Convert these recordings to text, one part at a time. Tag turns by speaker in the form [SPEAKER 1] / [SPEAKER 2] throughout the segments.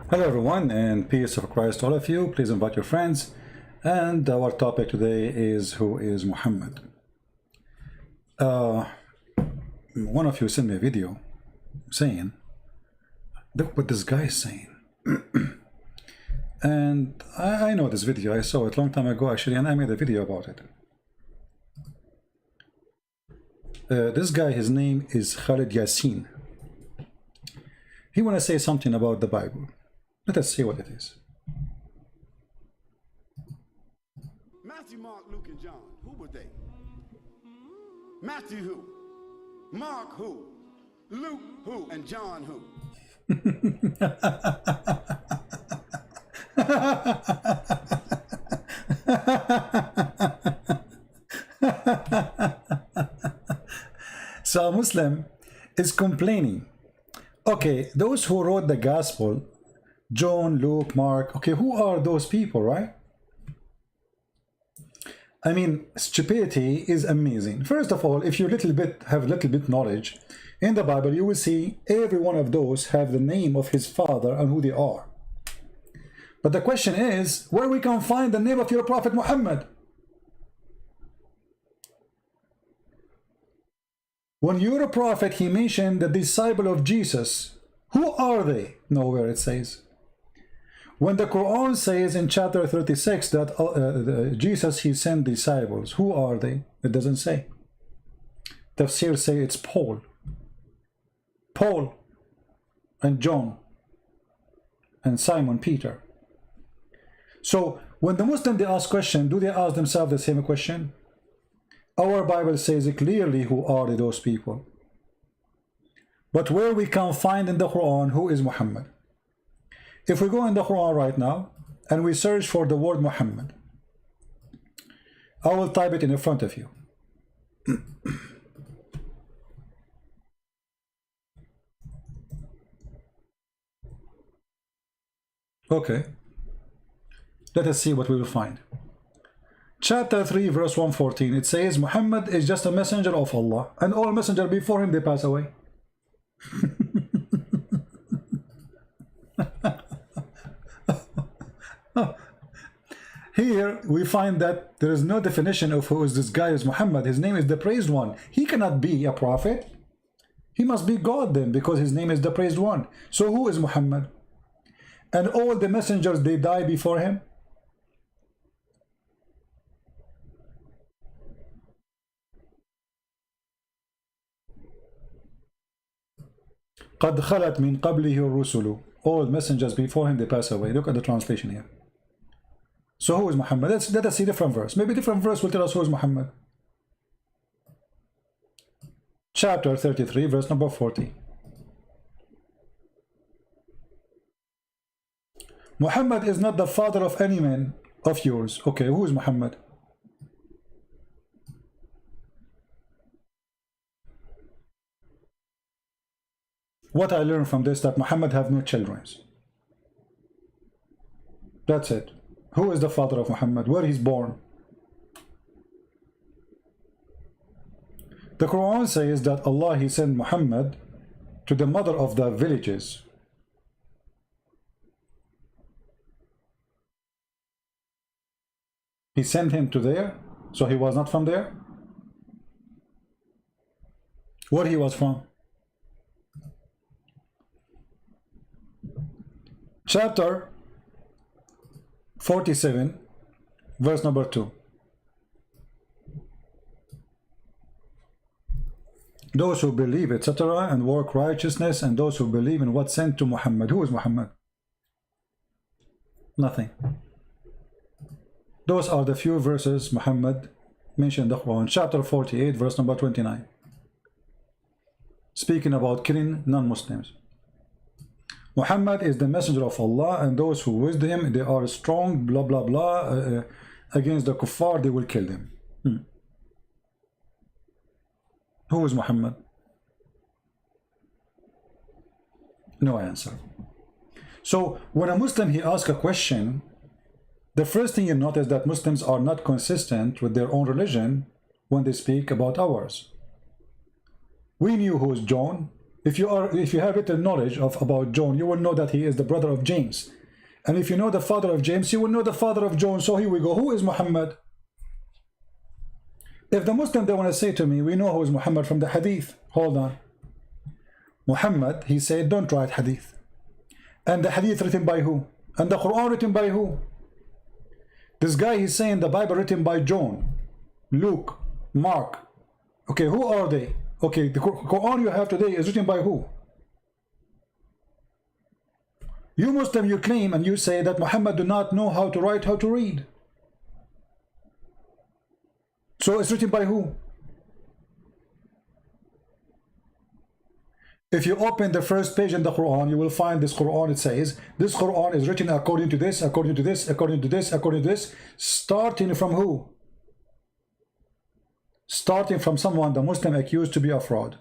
[SPEAKER 1] Hello everyone, and peace of Christ to all of you. Please invite your friends. And our topic today is, who is Muhammad? One of you sent me a video saying, look what this guy is saying. And I know this video. I saw it a long time ago actually, and I made a video about it. This guy, his name is Khalid Yasin. He want to say something about the Bible. Let us see what it is.
[SPEAKER 2] Matthew, Mark, Luke, and John. Who were they? Matthew who? Mark who? Luke who? And John who? So a Muslim is complaining. Okay, those who wrote the gospel, John, Luke, Mark, okay, who are those people, right? I mean, stupidity is amazing. First of all, if you have a little bit knowledge in the Bible, you will see every one of those have the name of his father and who they are. But the question is, where we can find the name of your prophet Muhammad? When you're a prophet, he mentioned the disciple of Jesus. Who are they? Nowhere it says. When the Quran says in chapter 36 that Jesus, he sent disciples, who are they? It doesn't say. Tafsir say it's Paul and John and Simon Peter. So when the Muslim, they ask question, do they ask themselves the same question? Our Bible says clearly who are those people. But where we can find in the Quran who is Muhammad? If we go in the Quran right now and we search for the word Muhammad, I will type it in front of you. Okay. Let us see what we will find. Chapter 3, verse 114, it says, Muhammad is just a messenger of Allah, and all messengers before him, they pass away. Here we find that there is no definition of who is this guy is Muhammad. His name is the praised one. He cannot be a prophet. He must be God then, because his name is the praised one. So who is Muhammad? And all the messengers, they die before him. قد خلت من قبله الرسل. All messengers before him, they pass away. Look at the translation here. So who is Muhammad? Let us see different verse. Maybe different verse will tell us who is Muhammad. Chapter 33, verse number 40. Muhammad is not the father of any man of yours. Okay, who is Muhammad? What I learned from this, that Muhammad have no children. That's it. Who is the father of Muhammad? Where he's born? The Quran says that Allah, he sent Muhammad to the mother of the villages. He sent him to there, so he was not from there. Where he was from? Chapter 47, verse number 2. Those who believe, etc., and work righteousness, and those who believe in what sent to Muhammad. Who is Muhammad? Nothing. Those are the few verses Muhammad mentioned in the Quran. Chapter 48, verse number 29. Speaking about killing non-Muslims. Muhammad is the messenger of Allah, and those who with him, they are strong, blah, blah, blah, against the kuffar, they will kill them. Who is Muhammad? No answer. So when a Muslim, he asks a question, the first thing you notice that Muslims are not consistent with their own religion when they speak about ours. We knew who is John, If you have written knowledge about John, you will know that he is the brother of James. And if you know the father of James, you will know the father of John. So here we go. Who is Muhammad? If the Muslim, they want to say to me, we know who is Muhammad from the hadith. Hold on. Muhammad, he said, don't write hadith. And the hadith written by who? And the Quran written by who? This guy, he's saying the Bible written by John, Luke, Mark. Okay, who are they? Okay, the Quran you have today is written by who? You Muslim, you claim and you say that Muhammad do not know how to write, how to read. So it's written by who? If you open the first page in the Quran, you will find this Quran. It says, this Quran is written according to this, according to this, according to this, according to this. Starting from who? Starting from someone the Muslim accused to be a fraud.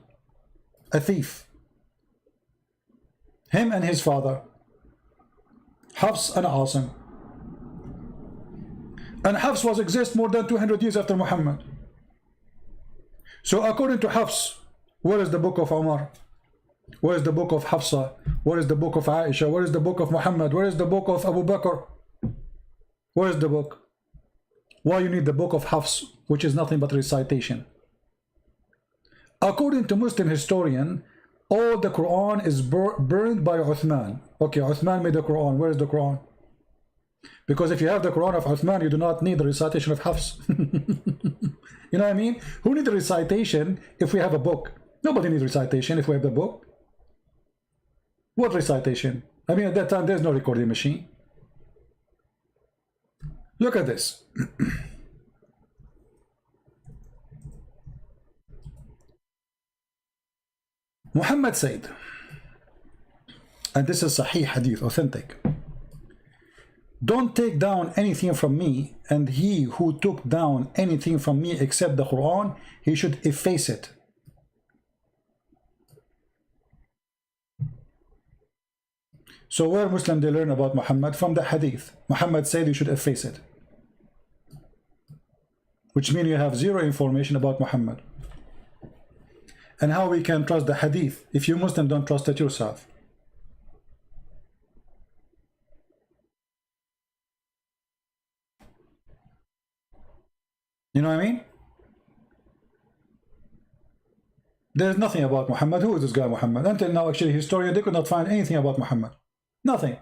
[SPEAKER 2] A thief. Him and his father. Hafs and Asim. And Hafs was exist more than 200 years after Muhammad. So according to Hafs, where is the book of Umar? Where is the book of Hafsa? Where is the book of Aisha? Where is the book of Muhammad? Where is the book of Abu Bakr? Where is the book? Why you need the book of Hafs, which is nothing but recitation? According to Muslim historian, all the Quran is burned by Uthman. Okay, Uthman made the Quran. Where is the Quran? Because if you have the Quran of Uthman, you do not need the recitation of Hafs. You know what I mean? Who needs the recitation if we have a book? Nobody needs recitation if we have the book. What recitation? I mean, at that time, there's no recording machine. Look at this. Muhammad said, and this is Sahih Hadith, authentic, don't take down anything from me, and he who took down anything from me except the Quran, he should efface it. So where Muslims they learn about Muhammad? From the Hadith. Muhammad said you should efface it, which means you have zero information about Muhammad. And how we can trust the Hadith if you Muslim don't trust it yourself? You know what I mean? There's nothing about Muhammad. Who is this guy Muhammad? Until now, actually, historians, they could not find anything about Muhammad. Nothing.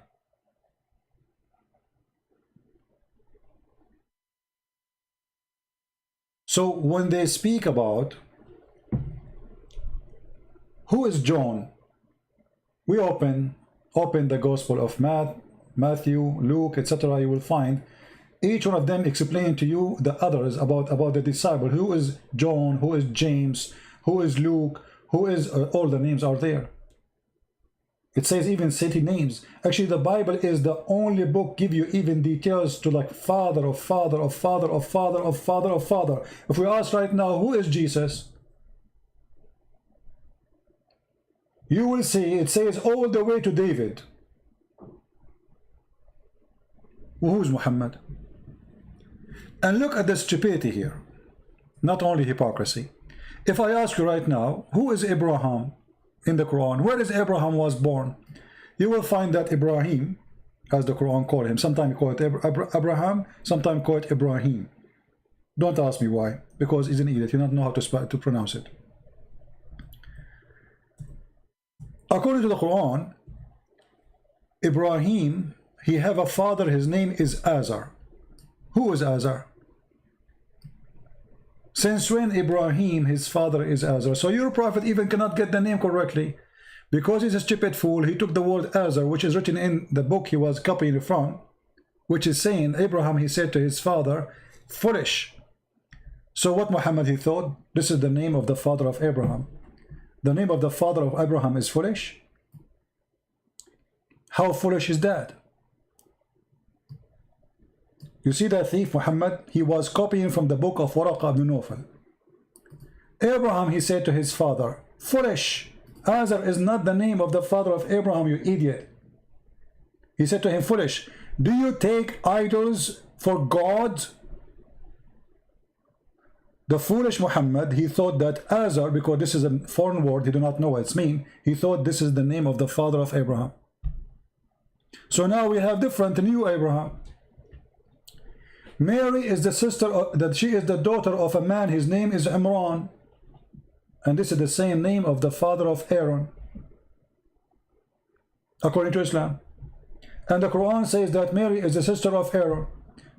[SPEAKER 2] So when they speak about who is John, we open the Gospel of Matthew, Luke, etc. You will find each one of them explaining to you the others about the disciple. Who is John? Who is James? Who is Luke? Who is all the names are there. It says even city names. Actually, the Bible is the only book give you even details to like father of father of father of father of father of father. If we ask right now, who is Jesus? You will see it says all the way to David. Who is Muhammad? And look at the stupidity here. Not only hypocrisy. If I ask you right now, who is Abraham in the Quran? Where is Abraham was born? You will find that Ibrahim, as the Quran called him, sometimes call it Abraham, sometimes call it Ibrahim. Don't ask me why, because he's an idiot. You don't know how to pronounce it. According to the Quran, Ibrahim, he have a father, his name is Azar. Who is Azar? Since when Ibrahim, his father is Azar? So your prophet even cannot get the name correctly. Because he's a stupid fool, he took the word Azar, which is written in the book he was copying from, which is saying, Abraham, he said to his father, foolish. So what Muhammad, he thought, this is the name of the father of Abraham. The name of the father of Abraham is foolish? How foolish is that? You see that thief Muhammad, he was copying from the book of Waraqa ibn Nawfal. Abraham, he said to his father, foolish. Azar is not the name of the father of Abraham, you idiot. He said to him, foolish. Do you take idols for gods? The foolish Muhammad, he thought that Azar, because this is a foreign word, he do not know what it's mean, he thought this is the name of the father of Abraham. So now we have different new Abraham. Mary is the sister of, that she is the daughter of a man, his name is Imran, and this is the same name of the father of Aaron, according to Islam. And the Quran says that Mary is the sister of Aaron.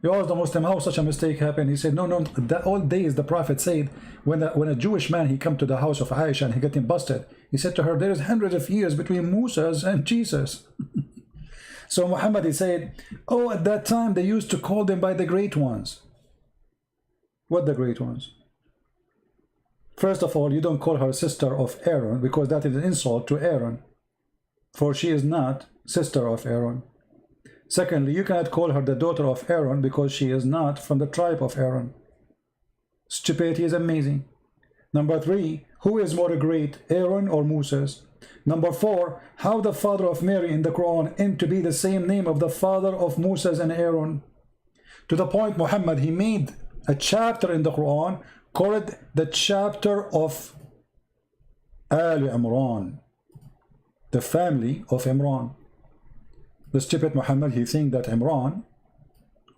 [SPEAKER 2] You ask the Muslim how such a mistake happened. He said, no, that all days the Prophet said, when a Jewish man, he come to the house of Aisha and he got him busted, he said to her, there is hundreds of years between Moses and Jesus. So Muhammad, he said, oh, at that time they used to call them by the great ones. What the great ones? First of all, you don't call her sister of Aaron, because that is an insult to Aaron, for she is not sister of Aaron. Secondly, you cannot call her the daughter of Aaron, because she is not from the tribe of Aaron. Stupidity is amazing. Number 3, who is more great, Aaron or Moses? Number 4, how the father of Mary in the Quran aimed to be the same name of the father of Moses and Aaron. To the point, Muhammad, he made a chapter in the Quran called the chapter of Al Imran, the family of Imran. The stupid Muhammad, he think that Imran,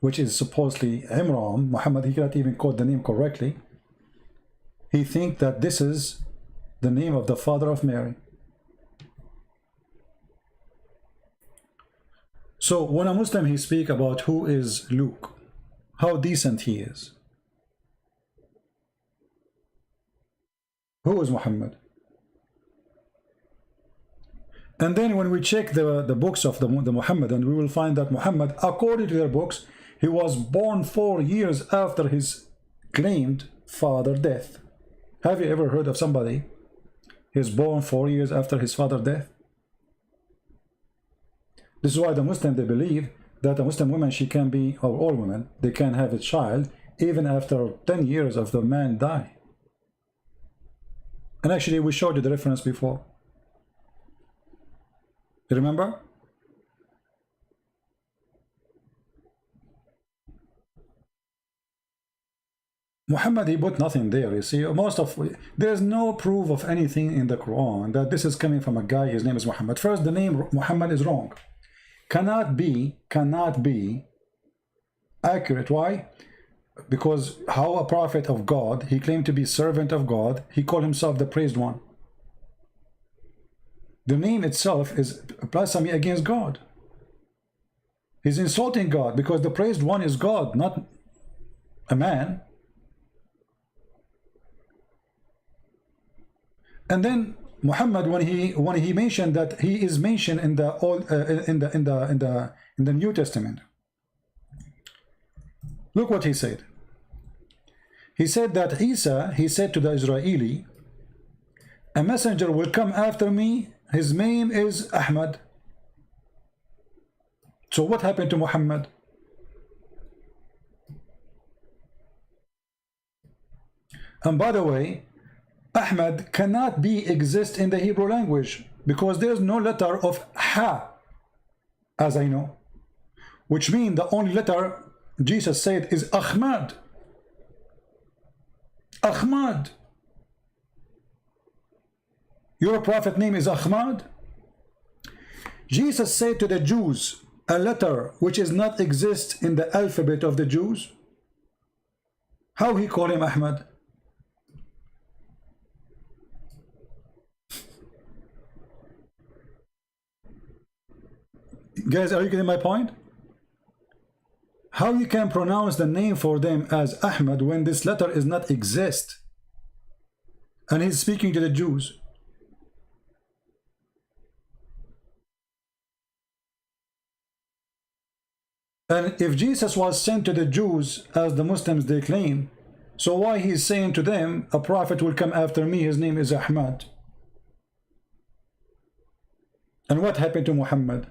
[SPEAKER 2] which is supposedly Imran, Muhammad, he cannot even quote the name correctly. He think that this is the name of the father of Mary. So when a Muslim, he speak about who is Luke, how decent he is. Who is Muhammad? And then when we check the books of the Muhammadan, we will find that Muhammad, according to their books, he was born 4 years after his claimed father death. Have you ever heard of somebody he's born 4 years after his father death? This is why the Muslim, they believe that a Muslim woman, she can be, or all women, they can have a child even after 10 years of the man die. And actually we showed you the reference before. You remember? Muhammad, he put nothing there. You see, there's no proof of anything in the Quran that this is coming from a guy, his name is Muhammad. First, the name Muhammad is wrong. Cannot be accurate. Why? Because how a prophet of God, he claimed to be servant of God, he called himself the praised one. The name itself is blasphemy against God. He's insulting God, because the praised one is God, not a man. And then Muhammad, when he mentioned that he is mentioned in the old in the New Testament, look what he said. He said that Isa, he said to the Israeli, a messenger will come after me, his name is Ahmad. So what happened to Muhammad? And by the way, Ahmad cannot exist in the Hebrew language, because there's no letter of Ha, as I know, which means the only letter Jesus said is Ahmad. Ahmad. Your prophet name is Ahmad. Jesus said to the Jews a letter which is not exist in the alphabet of the Jews. How he called him Ahmad? Guys, are you getting my point? How you can pronounce the name for them as Ahmad when this letter is not exist? And he's speaking to the Jews. And if Jesus was sent to the Jews as the Muslims they claim, so why he's saying to them, a prophet will come after me, his name is Ahmad? And what happened to Muhammad?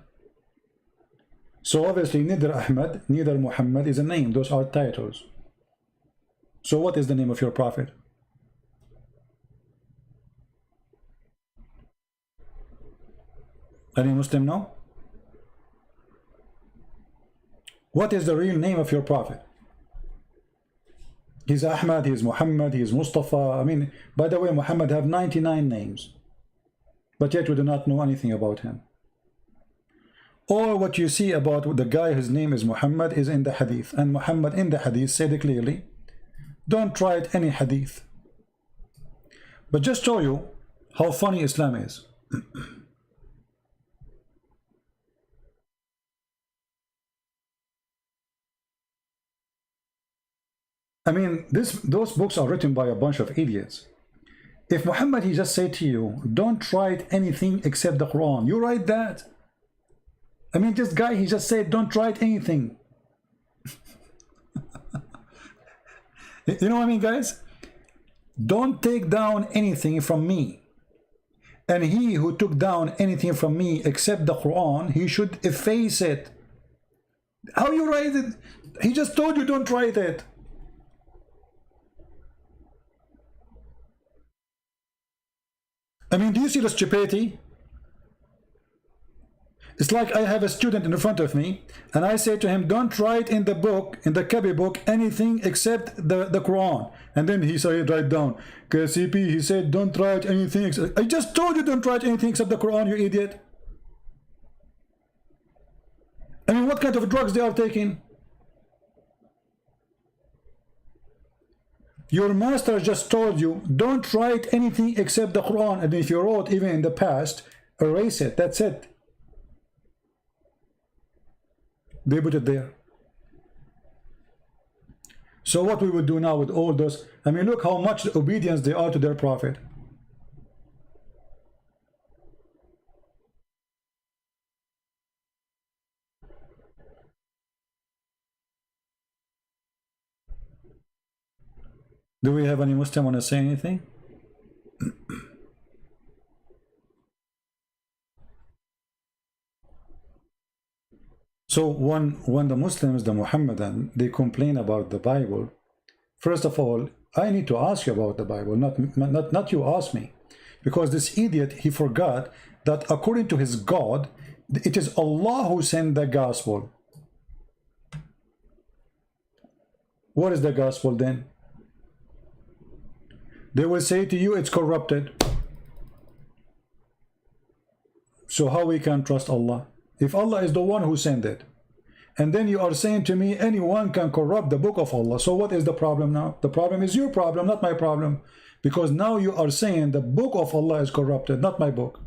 [SPEAKER 2] So obviously neither Ahmad, neither Muhammad is a name. Those are titles. So what is the name of your prophet? Any Muslim know? What is the real name of your prophet? He's Ahmad, he's Muhammad, he's Mustafa. I mean, by the way, Muhammad have 99 names, but yet we do not know anything about him. All what you see about the guy whose name is Muhammad is in the hadith, and Muhammad in the hadith said it clearly, don't try it any hadith. But just show you how funny Islam is. I mean, those books are written by a bunch of idiots. If Muhammad, he just said to you, don't write anything except the Quran, you write that? I mean, this guy, he just said, don't write anything. You know what I mean, guys? Don't take down anything from me. And he who took down anything from me except the Quran, he should efface it. How you write it? He just told you don't write it. I mean, do you see the stupidity? It's like I have a student in front of me, and I say to him, don't write in the book, in the Kabi book, anything except the Quran. And then he said, write down, KCP, he said, don't write anything except... I just told you don't write anything except the Quran, you idiot. I mean, what kind of drugs they are taking? Your master just told you, don't write anything except the Quran. And if you wrote even in the past, erase it, that's it. They put it there. So what we would do now with all those, I mean, look how much obedience they are to their prophet. Do we have any Muslim want to say anything? So when the Muslims, the Muhammadan, they complain about the Bible, first of all, I need to ask you about the Bible, not you ask me. Because this idiot, he forgot that according to his God, it is Allah who sent the gospel. What is the gospel then? They will say to you, it's corrupted. So how we can trust Allah? If Allah is the one who sent it. And then you are saying to me, anyone can corrupt the book of Allah. So what is the problem now? The problem is your problem, not my problem. Because now you are saying the book of Allah is corrupted, not my book.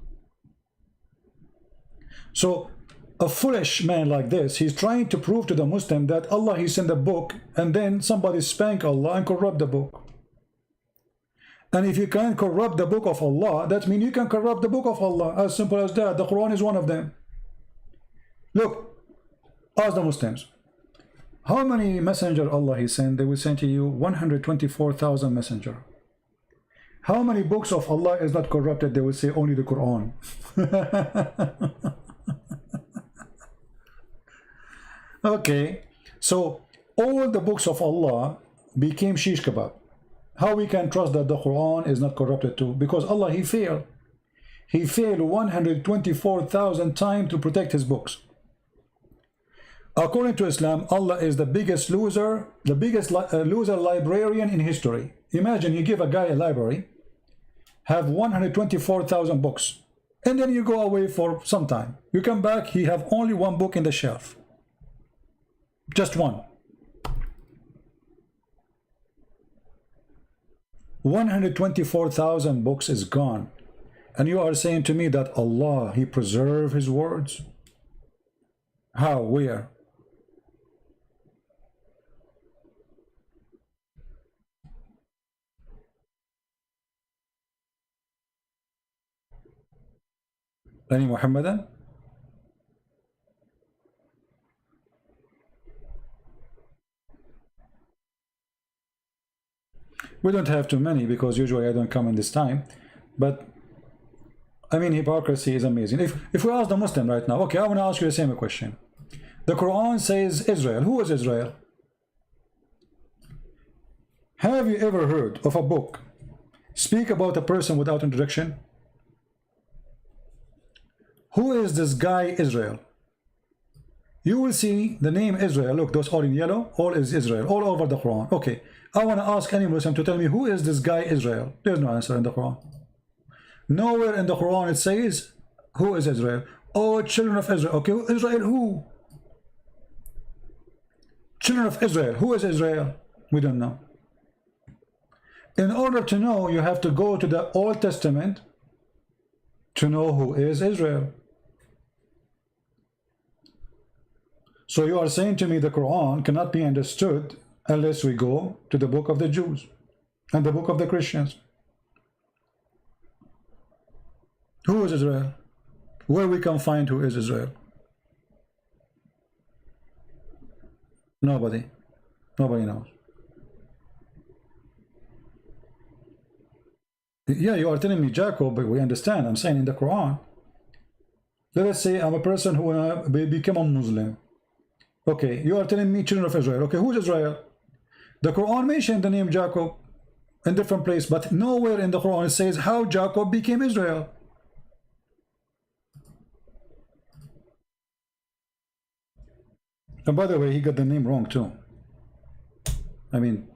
[SPEAKER 2] So a foolish man like this, he's trying to prove to the Muslim that Allah, he sent a book, and then somebody spank Allah and corrupt the book. And if you can't corrupt the book of Allah, that means you can corrupt the book of Allah. As simple as that. The Quran is one of them. Look, ask the Muslims, how many messenger Allah he sent? They will send to you 124,000 messenger. How many books of Allah is not corrupted? They will say only the Quran. Okay, so all the books of Allah became shish kebab. How we can trust that the Quran is not corrupted too? Because Allah, he failed. He failed 124,000 times to protect his books. According to Islam, Allah is the biggest loser, the biggest loser librarian in history. Imagine you give a guy a library, have 124,000 books, and then you go away for some time. You come back, he have only one book in the shelf. Just one. 124,000 books is gone. And you are saying to me that Allah, he preserved his words? How? Where? Any Muhammadan? We don't have too many because usually I don't come in this time. But I mean, hypocrisy is amazing. If we ask the Muslim right now, okay, I want to ask you the same question. The Quran says Israel. Who is Israel? Have you ever heard of a book speak about a person without introduction? Who is this guy Israel? you will see the name Israel. Look, those all in yellow, all is Israel, all over the Quran. Okay, I want to ask any Muslim to tell me who is this guy Israel. There's no answer in the Quran. Nowhere in the Quran it says who is Israel. Oh, children of Israel. Okay, Israel who? Children of Israel. Who is Israel? We don't know. In order to know, you have to go to the Old Testament to know who is Israel. So you are saying to me the Quran cannot be understood unless we go to the book of the Jews and the book of the Christians. Who is Israel? Where we can find who is Israel? Nobody. Nobody knows. Yeah, you are telling me Jacob, but we understand. I'm saying in the Quran. Let us say I'm a person who wanna become a Muslim. Okay, you are telling me children of Israel. Okay, who is Israel? The Quran mentioned the name Jacob in different place, but nowhere in the Quran it says how Jacob became Israel. And by the way, he got the name wrong too. I mean,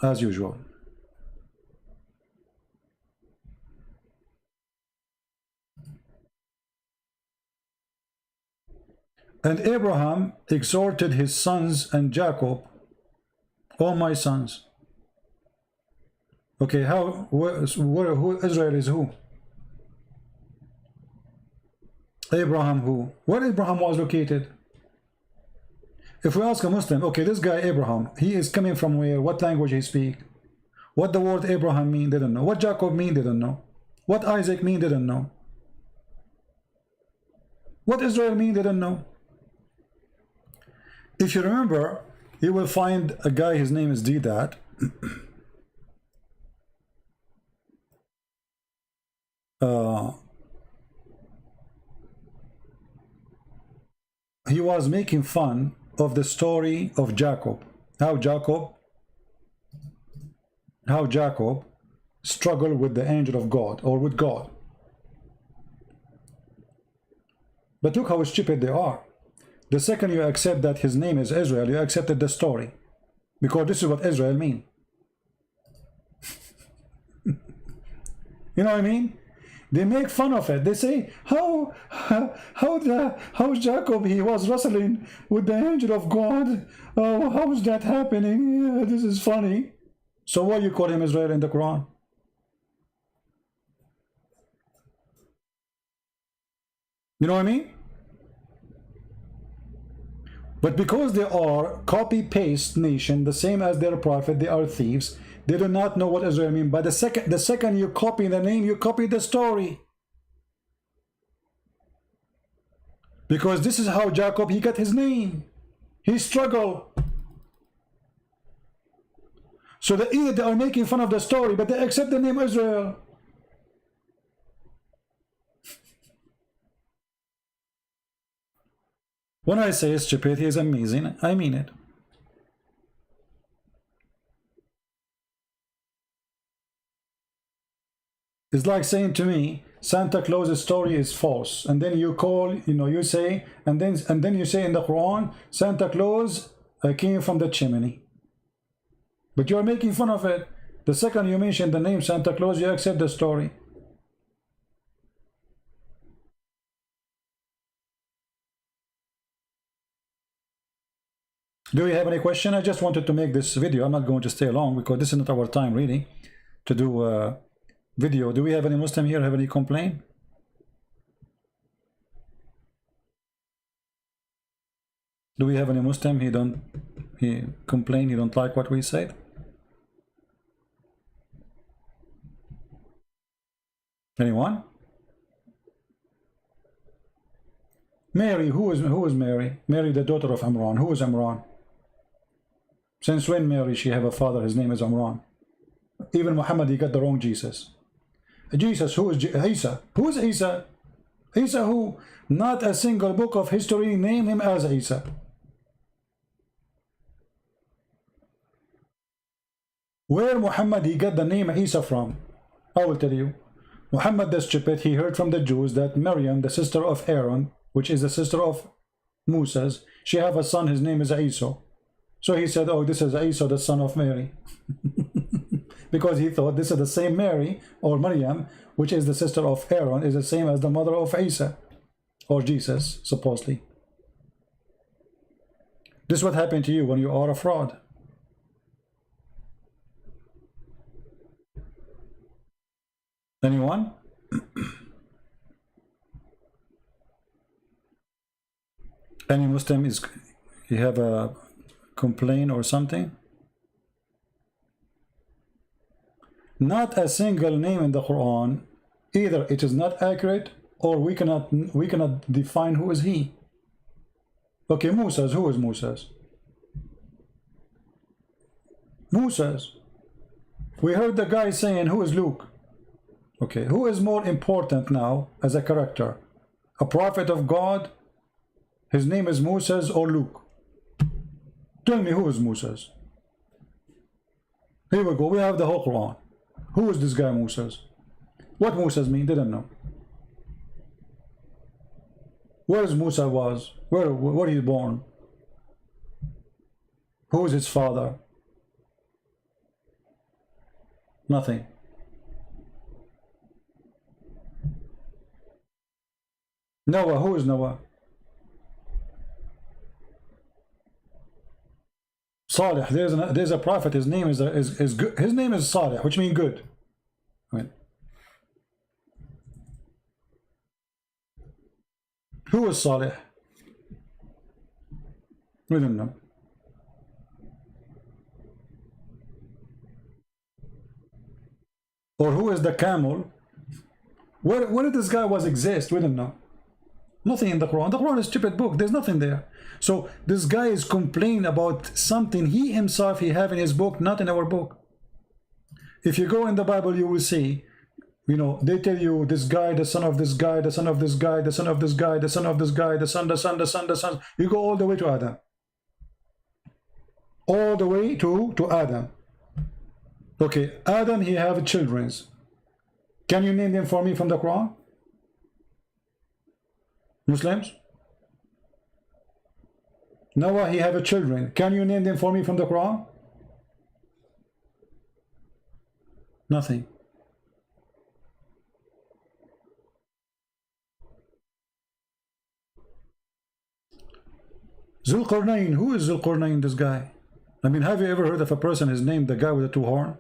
[SPEAKER 2] as usual. And Abraham exhorted his sons and Jacob, "O my sons." Okay, who Israel is who? Abraham who? Where Abraham was located? If we ask a Muslim, okay, this guy Abraham, he is coming from where? What language he speak? What the word Abraham mean? They don't know. What Jacob mean? They don't know. What Isaac mean? They don't know. What Israel mean? They don't know. If you remember, you will find a guy, his name is Deedat. He was making fun of the story of Jacob. How Jacob struggled with the angel of God, or with God. But look how stupid they are. The second you accept that his name is Israel, you accepted the story. Because this is what Israel mean. You know what I mean? They make fun of it. They say, how Jacob, he was wrestling with the angel of God. Oh, how is that happening? Yeah, this is funny. So why you call him Israel in the Quran? You know what I mean? But because they are copy-paste nation, the same as their prophet, they are thieves. They do not know what Israel means. But the second you copy the name, you copy the story. Because this is how Jacob, he got his name. He struggled. So either they are making fun of the story, but they accept the name Israel. When I say stupidity is amazing, I mean it. It's like saying to me, Santa Claus's story is false, and then you call, you say, and then you say in the Quran, Santa Claus came from the chimney. But you are making fun of it. The second you mention the name Santa Claus, you accept the story. Do you have any question? I just wanted to make this video. I'm not going to stay long because this is not our time really to do a video. Do we have any Muslim here have any complaint? Do we have any Muslim? He complain, he don't like what we said? Anyone? Mary, who is Mary? Mary, the daughter of Imran. Who is Imran? Since when Mary, she have a father, his name is Imran. Even Muhammad, he got the wrong Jesus. Jesus, who is Isa? Who is Isa? Isa who? Not a single book of history name him as Isa. Where Muhammad, he got the name Isa from? I will tell you. Muhammad the stupid, he heard from the Jews that Maryam, the sister of Aaron, which is the sister of Moses. She have a son, his name is Isa. So he said, oh, this is Isa, the son of Mary. Because he thought this is the same Mary, or Maryam, which is the sister of Aaron, is the same as the mother of Isa, or Jesus, supposedly. This is what happened to you when you are a fraud. Anyone? Any Muslim is, you have a complaint or something? Not a single name in the Quran. Either it is not accurate, or we cannot define who is he. Okay, Moses. Who is Moses? Moses. We heard the guy saying, who is Luke? Okay, who is more important now as a character? A prophet of God? His name is Moses, or Luke? Tell me, who is Moses? Here we go. We have the whole Quran. Who is this guy Moses? What Moses mean? Didn't know. Where is Musa was? Where he born? Who is his father? Nothing. Noah. Who is Noah? Salih. There's a prophet. His name is good. His name is Salih, which means good. Right. Who is Salih? We don't know. Or who is the camel? Where did this guy was exist? We don't know. Nothing in the Quran. The Quran is a stupid book. There's nothing there. So this guy is complaining about something he himself he have in his book, not in our book. If you go in the Bible, you will see, you know, they tell you this guy, the son of this guy, the son of this guy, the son of this guy, the son of this guy, the son, the son, the son, the son. You go all the way to Adam. All the way to Adam. Okay, Adam, he have children. Can you name them for me from the Quran? Muslims? Noah, he have children. Can you name them for me from the Quran? Nothing. Zulqarnain. Who is Zulqarnain, this guy? I mean, have you ever heard of a person is named the guy with the two horns?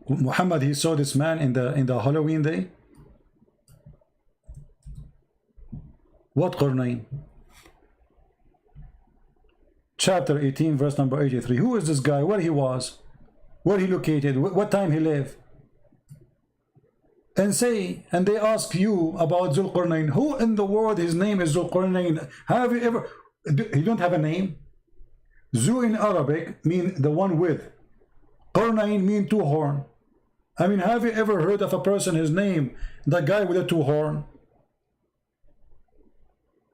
[SPEAKER 2] Muhammad, he saw this man in the Halloween day. What Qarnain? Chapter 18, verse number 83. Who is this guy? Where he was? Where he located? What time he lived? And they ask you about Zulqarnain. Who in the world his name is Zulqarnain? Have you ever? He don't have a name. Zu in Arabic mean the one with. Qarnain mean two horn. I mean, have you ever heard of a person, his name, the guy with the two horn?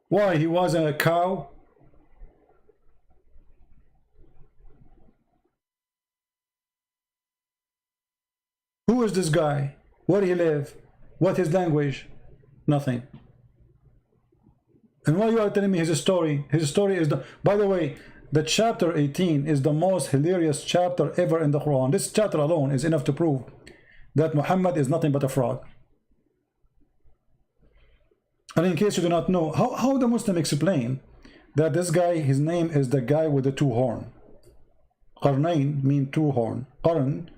[SPEAKER 2] Why? He was a cow? Who is this guy? Where he live? What his language? Nothing. And why you are telling me his story? His story is the... By the way, the chapter 18 is the most hilarious chapter ever in the Quran. This chapter alone is enough to prove that Muhammad is nothing but a fraud. And in case you do not know, how the Muslim explain that this guy, his name is the guy with the two horn. Qarnain mean two horn. Qarn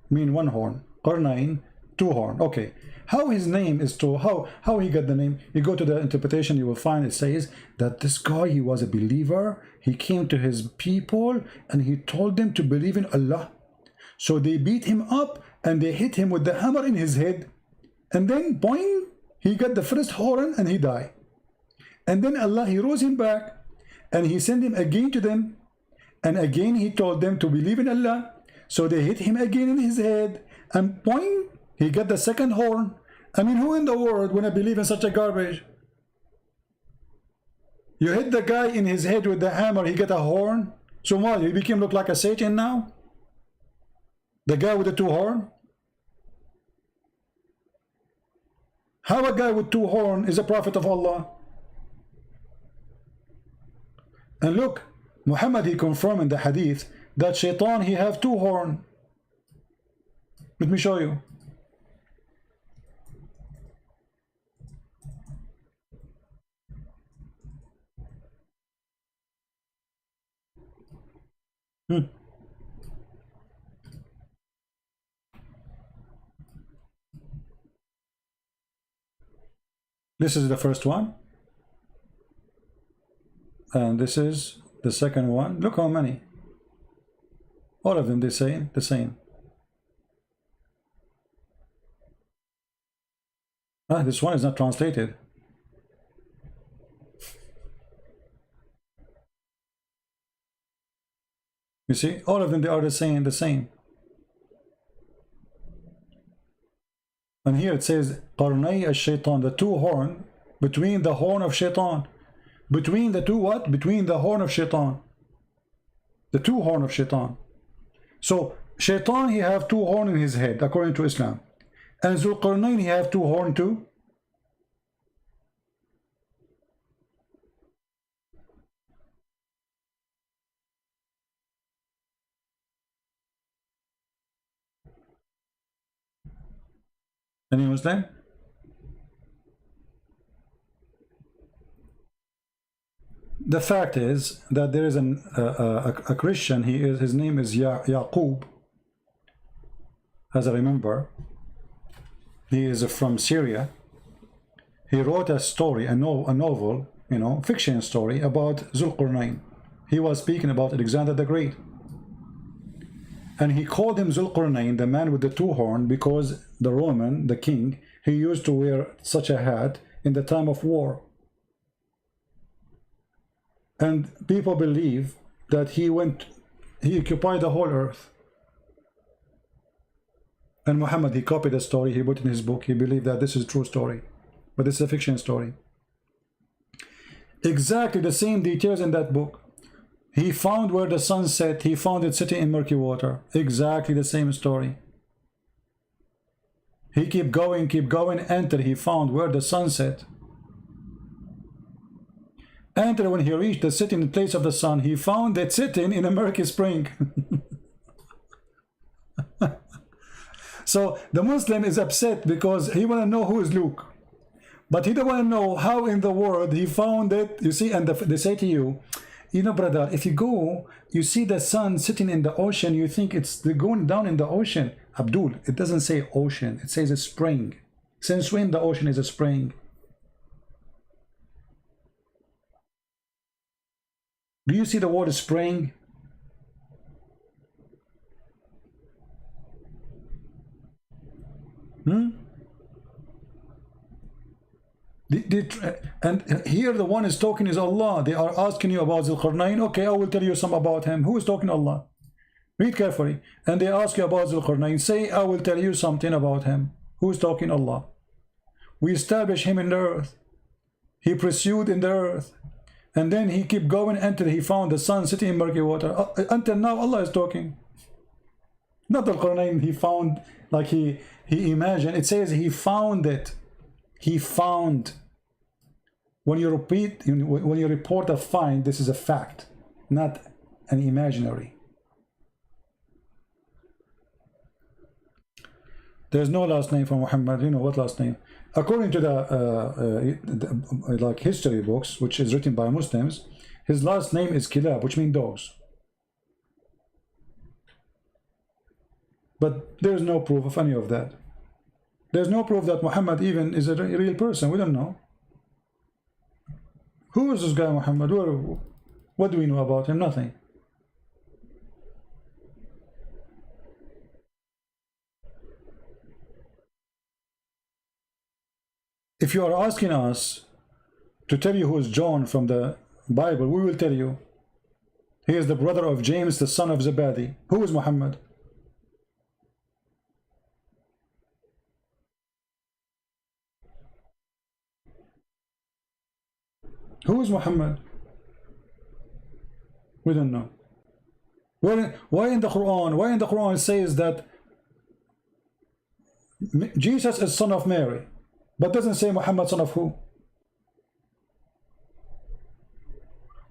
[SPEAKER 2] mean one horn. Qarnain, two horn. Okay. How his name is two, how he got the name? You go to the interpretation, you will find it says that this guy, he was a believer. He came to his people and he told them to believe in Allah. So they beat him up and they hit him with the hammer in his head. And then boing, he got the first horn and he died. And then Allah, he rose him back and he sent him again to them. And again he told them to believe in Allah. So they hit him again in his head and boing, he got the second horn. I mean, who in the world wanna believe in such a garbage? You hit the guy in his head with the hammer, he got a horn. So what, he became look like a Satan now? The guy with the two horn? How a guy with two horn is a prophet of Allah? And look, Muhammad, he confirmed in the hadith that Shaitan, he have two horn. Let me show you. This is the first one. And this is the second one. Look how many. All of them, they say the same. This one is not translated. You see, all of them, they are the same. And here it says, Qarnay ash-shaytan, the two horn, between the horn of shaitan. Between the two what? Between the horn of shaitan. The two horn of shaitan. So, shaitan, he have two horn in his head, according to Islam. And Zulqarnain, he have two horn too. Any Muslim? The fact is that there is a Christian. His name is Yaqub. As I remember, he is from Syria. He wrote a story, a novel, you know, fiction story about Zulqarnain. He was speaking about Alexander the Great. And he called him Zulqarnain, the man with the two horns, because the Roman, the king, he used to wear such a hat in the time of war. And people believe that he occupied the whole earth. And Muhammad, he copied the story, he put in his book, he believed that this is a true story. But it's a fiction story. Exactly the same details in that book. He found where the sun set, he found it sitting in murky water. Exactly the same story. He kept going, until he found where the sun set. Until when he reached the sitting place of the sun, he found it sitting in a murky spring. So the Muslim is upset because he want to know who is Luke. But he don't want to know how in the world he found it. You see, and they say to you, you know, brother, if you go, you see the sun sitting in the ocean, you think it's going down in the ocean. Abdul, it doesn't say ocean, it says a spring. Since when the ocean is a spring? Do you see the word spring? And here the one is talking is Allah. They are asking you about Zulqarnain. Okay, I will tell you some about him. Who is talking? Allah. Read carefully. And they ask you about Zulqarnain. Say, I will tell you something about him. Who is talking? Allah. We established him in the earth. He pursued in the earth. And then he kept going until he found the sun sitting in murky water. Until now, Allah is talking. Not Zulqarnain. He found, like he imagined. It says he found it. He found. When you report a find, this is a fact, not an imaginary. There's no last name for Muhammad. You know what last name? According to the like history books, which is written by Muslims, his last name is Kilab, which means dogs. But there's no proof of any of that. There's no proof that Muhammad even is a real person. We don't know. Who is this guy Muhammad? What do we know about him? Nothing. If you are asking us to tell you who is John from the Bible, we will tell you. He is the brother of James, the son of Zebedee. Who is Muhammad? Who is Muhammad? We don't know. Why in the Quran it says that Jesus is son of Mary, but doesn't say Muhammad son of who?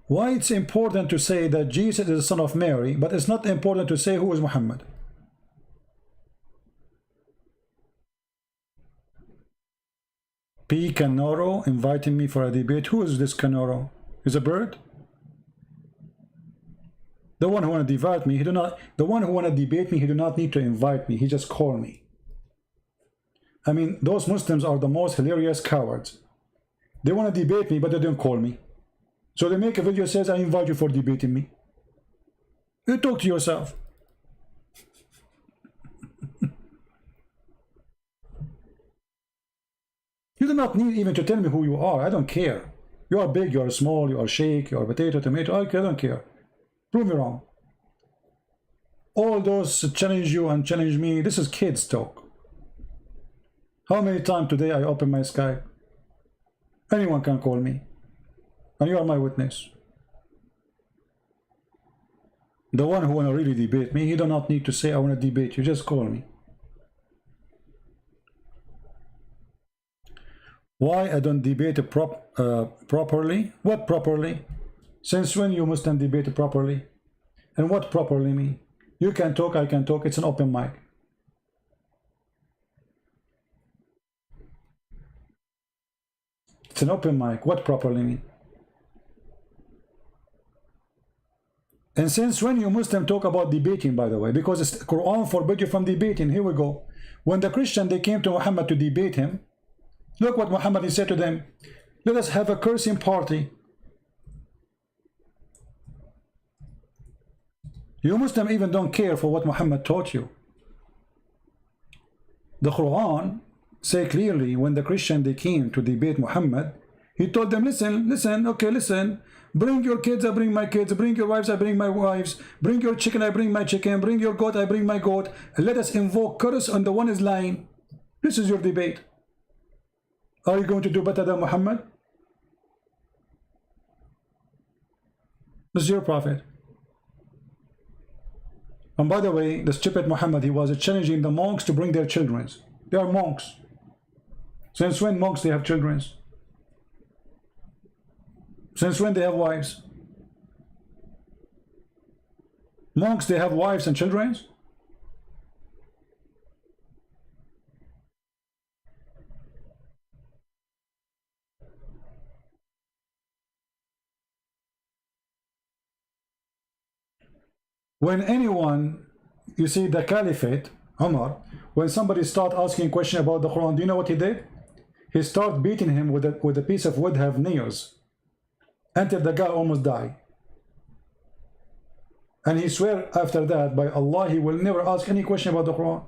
[SPEAKER 2] Why it's important to say that Jesus is the son of Mary, but it's not important to say who is Muhammad? P. Canoro inviting me for a debate. Who is this Canoro? Is a bird? The one who want to debate me, he do not. The one who want to debate me, he do not need to invite me. He just call me. I mean, those Muslims are the most hilarious cowards. They want to debate me, but they don't call me. So they make a video that says, I invite you for debating me. You talk to yourself. You do not need even to tell me who you are. I don't care. You are big, you are small, you are shake, you are potato, tomato. I don't care. Prove me wrong. All those challenge you and challenge me, this is kids talk. How many times today I open my Skype? Anyone can call me. And you are my witness. The one who want to really debate me, he do not need to say, I want to debate you. Just call me. Why I don't debate properly? What properly? Since when you Muslim debate properly? And what properly mean? You can talk, I can talk. It's an open mic. It's an open mic. What properly mean? And since when you Muslim talk about debating, by the way, because the Quran forbid you from debating. Here we go. When the Christian, they came to Muhammad to debate him, look what Muhammad said to them. Let us have a cursing party. You Muslim even don't care for what Muhammad taught you. The Quran say clearly, when the Christian, they came to debate Muhammad, he told them, listen, okay, listen. Bring your kids, I bring my kids. Bring your wives, I bring my wives. Bring your chicken, I bring my chicken. Bring your goat, I bring my goat. And let us invoke curse on the one is lying. This is your debate. Are you going to do better than Muhammad? This is your prophet. And by the way, the stupid Muhammad, he was challenging the monks to bring their children. They are monks. Since when monks they have children? Since when they have wives? Monks, they have wives and children? When anyone, you see the caliphate, Umar, when somebody start asking question about the Quran, do you know what he did? He started beating him with a piece of wood have nails until the guy almost died. And he swear after that by Allah he will never ask any question about the Quran.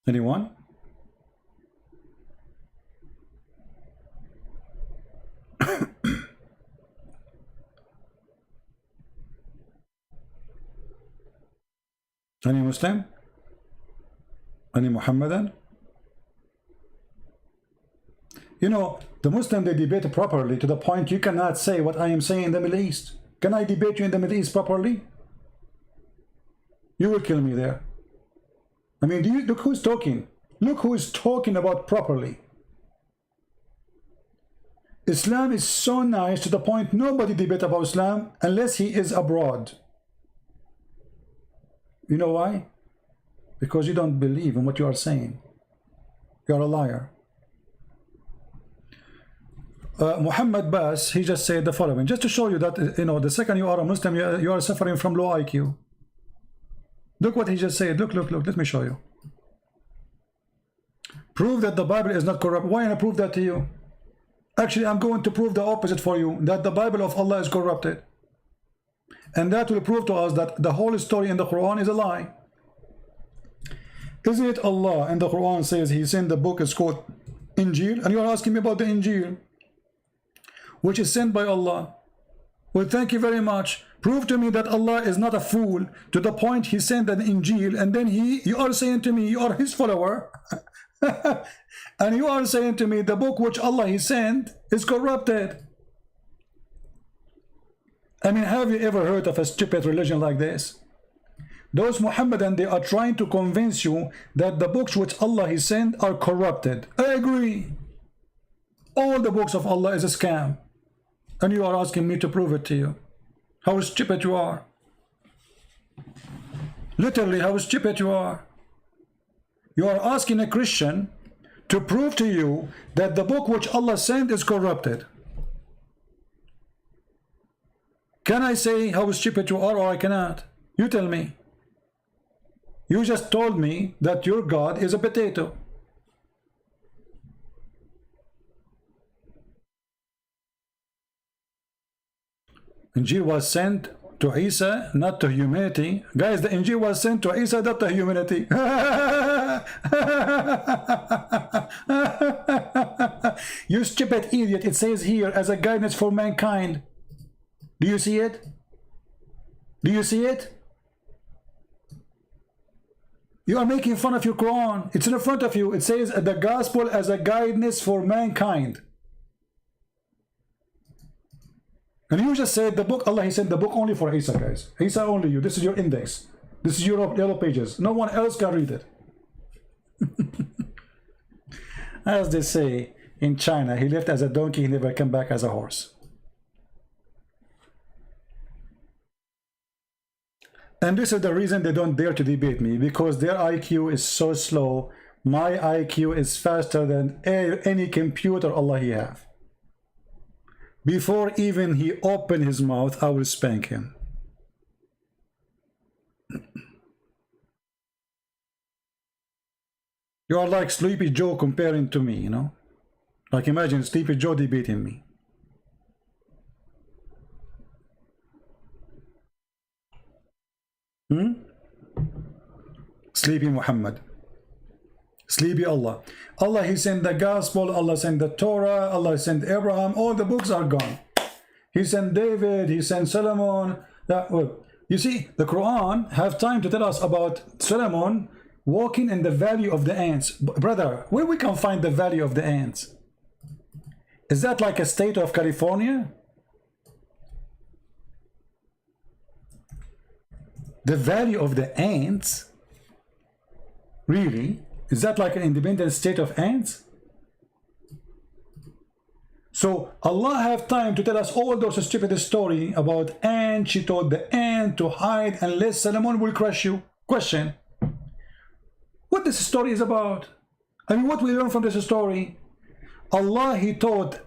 [SPEAKER 2] Anyone? Any Muslim? Any Muhammadan? You know, the Muslim, they debate properly to the point you cannot say what I am saying in the Middle East. Can I debate you in the Middle East properly? You will kill me there. I mean, do you look who's talking? Look who is talking about properly. Islam is so nice to the point nobody debate about Islam unless he is abroad. You know why? Because you don't believe in what you are saying. You are a liar. Muhammad Bas, he just said the following, just to show you that, you know, the second you are a Muslim, you are suffering from low IQ. Look what he just said. Look, let me show you. Prove that the Bible is not corrupt. Why not prove that to you? Actually, I'm going to prove the opposite for you, that the Bible of Allah is corrupted. And that will prove to us that the whole story in the Quran is a lie. Isn't it Allah in the Quran says he sent the book, is called Injil, and you are asking me about the Injil, which is sent by Allah. Well, thank you very much. Prove to me that Allah is not a fool to the point he sent an Injil, and then you are saying to me you are his follower, and you are saying to me the book which Allah he sent is corrupted. I mean, have you ever heard of a stupid religion like this? Those Muhammadan, they are trying to convince you that the books which Allah he sent are corrupted. I agree. All the books of Allah is a scam. And you are asking me to prove it to you. How stupid you are. Literally, how stupid you are. You are asking a Christian to prove to you that the book which Allah sent is corrupted. Can I say how stupid you are, or I cannot? You tell me. You just told me that your God is a potato. Injil was sent to Isa, not to humanity. Guys, the Injil was sent to Isa, not to humanity. You stupid idiot. It says here as a guidance for mankind. Do you see it? Do you see it? You are making fun of your Quran. It's in front of you. It says the gospel as a guidance for mankind. And you just said the book, Allah he sent the book only for Isa, guys. Isa only you. This is your index. This is your yellow pages. No one else can read it. As they say in China, he left as a donkey, he never came back as a horse. And this is the reason they don't dare to debate me, because their IQ is so slow. My IQ is faster than any computer Allah he have. Before even he open his mouth, I will spank him. You are like Sleepy Joe comparing to me, you know? Like imagine Sleepy Joe debating me. Sleepy Muhammad. Sleepy Allah. Allah he sent the gospel, Allah sent the Torah, Allah sent Abraham, all the books are gone. He sent David, he sent Solomon. Well, you see, the Quran have time to tell us about Solomon walking in the valley of the ants. Brother, where we can find the valley of the ants? Is that like a state of California? The valley of the ants? Really? Is that like an independent state of ants? So Allah have time to tell us all those stupid story about ant. She told the ant to hide unless Solomon will crush you. Question: what this story is about? I mean, what we learn from this story? Allah he taught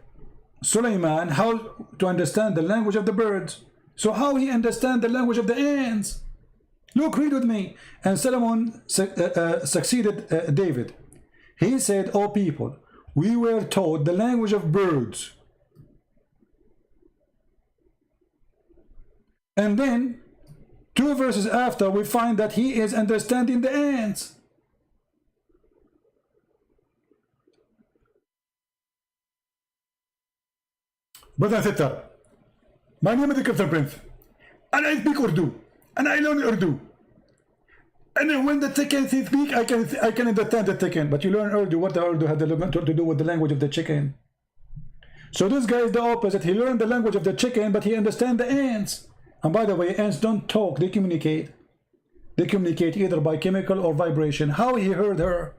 [SPEAKER 2] Sulaiman how to understand the language of the birds. So how he understand the language of the ants? Look, read with me. And Solomon succeeded David. He said, "O people, we were taught the language of birds." And then, 2 verses after, we find that he is understanding the ants. Brother and sister, my name is the Captain Prince, and I speak Urdu, and I learn Urdu. And then when the chicken speak, I can understand the chicken. But you learn Urdu. What the Urdu had to do with the language of the chicken? So this guy is the opposite. He learned the language of the chicken, but he understands the ants. And by the way, ants don't talk. They communicate. They communicate either by chemical or vibration. How he heard her?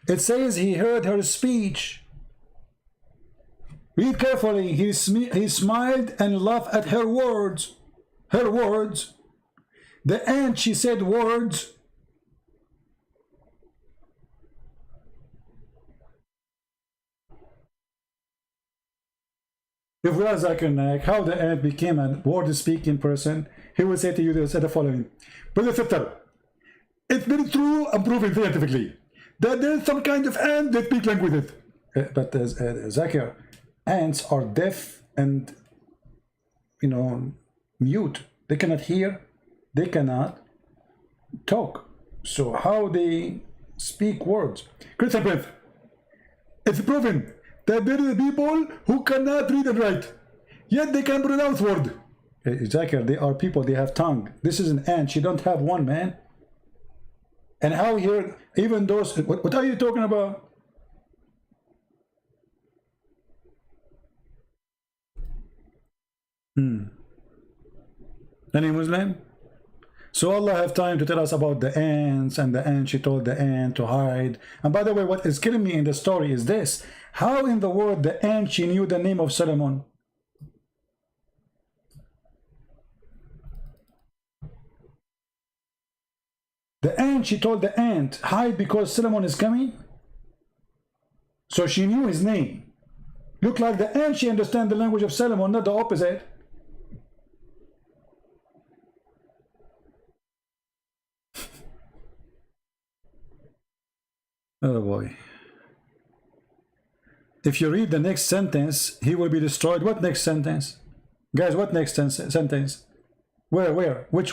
[SPEAKER 2] It says he heard her speech. Read carefully. He smiled and laughed at her words. Her words. The ant, she said words. If we are Zakir Naik, how the ant became a word-speaking person, he will say to you the following: Brother sister, it's very true and proven scientifically that there is some kind of ant that speak languages. But Zakir, ants are deaf and, you know, mute. They cannot hear. They cannot talk. So how they speak words? Christian Prince, it's proven that there are people who cannot read and write, yet they can pronounce word.
[SPEAKER 1] Exactly, they are people, they have tongue. This is an ant, she don't have one, man. And how here, even those, what are you talking about? Any Muslim? So Allah have time to tell us about the ants, and the ant, she told the ant to hide. And by the way, what is killing me in the story is this. How in the world the ant, she knew the name of Solomon? The ant, she told the ant, hide because Solomon is coming. So she knew his name. Look like the ant, she understand the language of Solomon, not the opposite. Oh boy. If you read the next sentence, he will be destroyed. What next sentence? Guys, what next sentence? Where? Which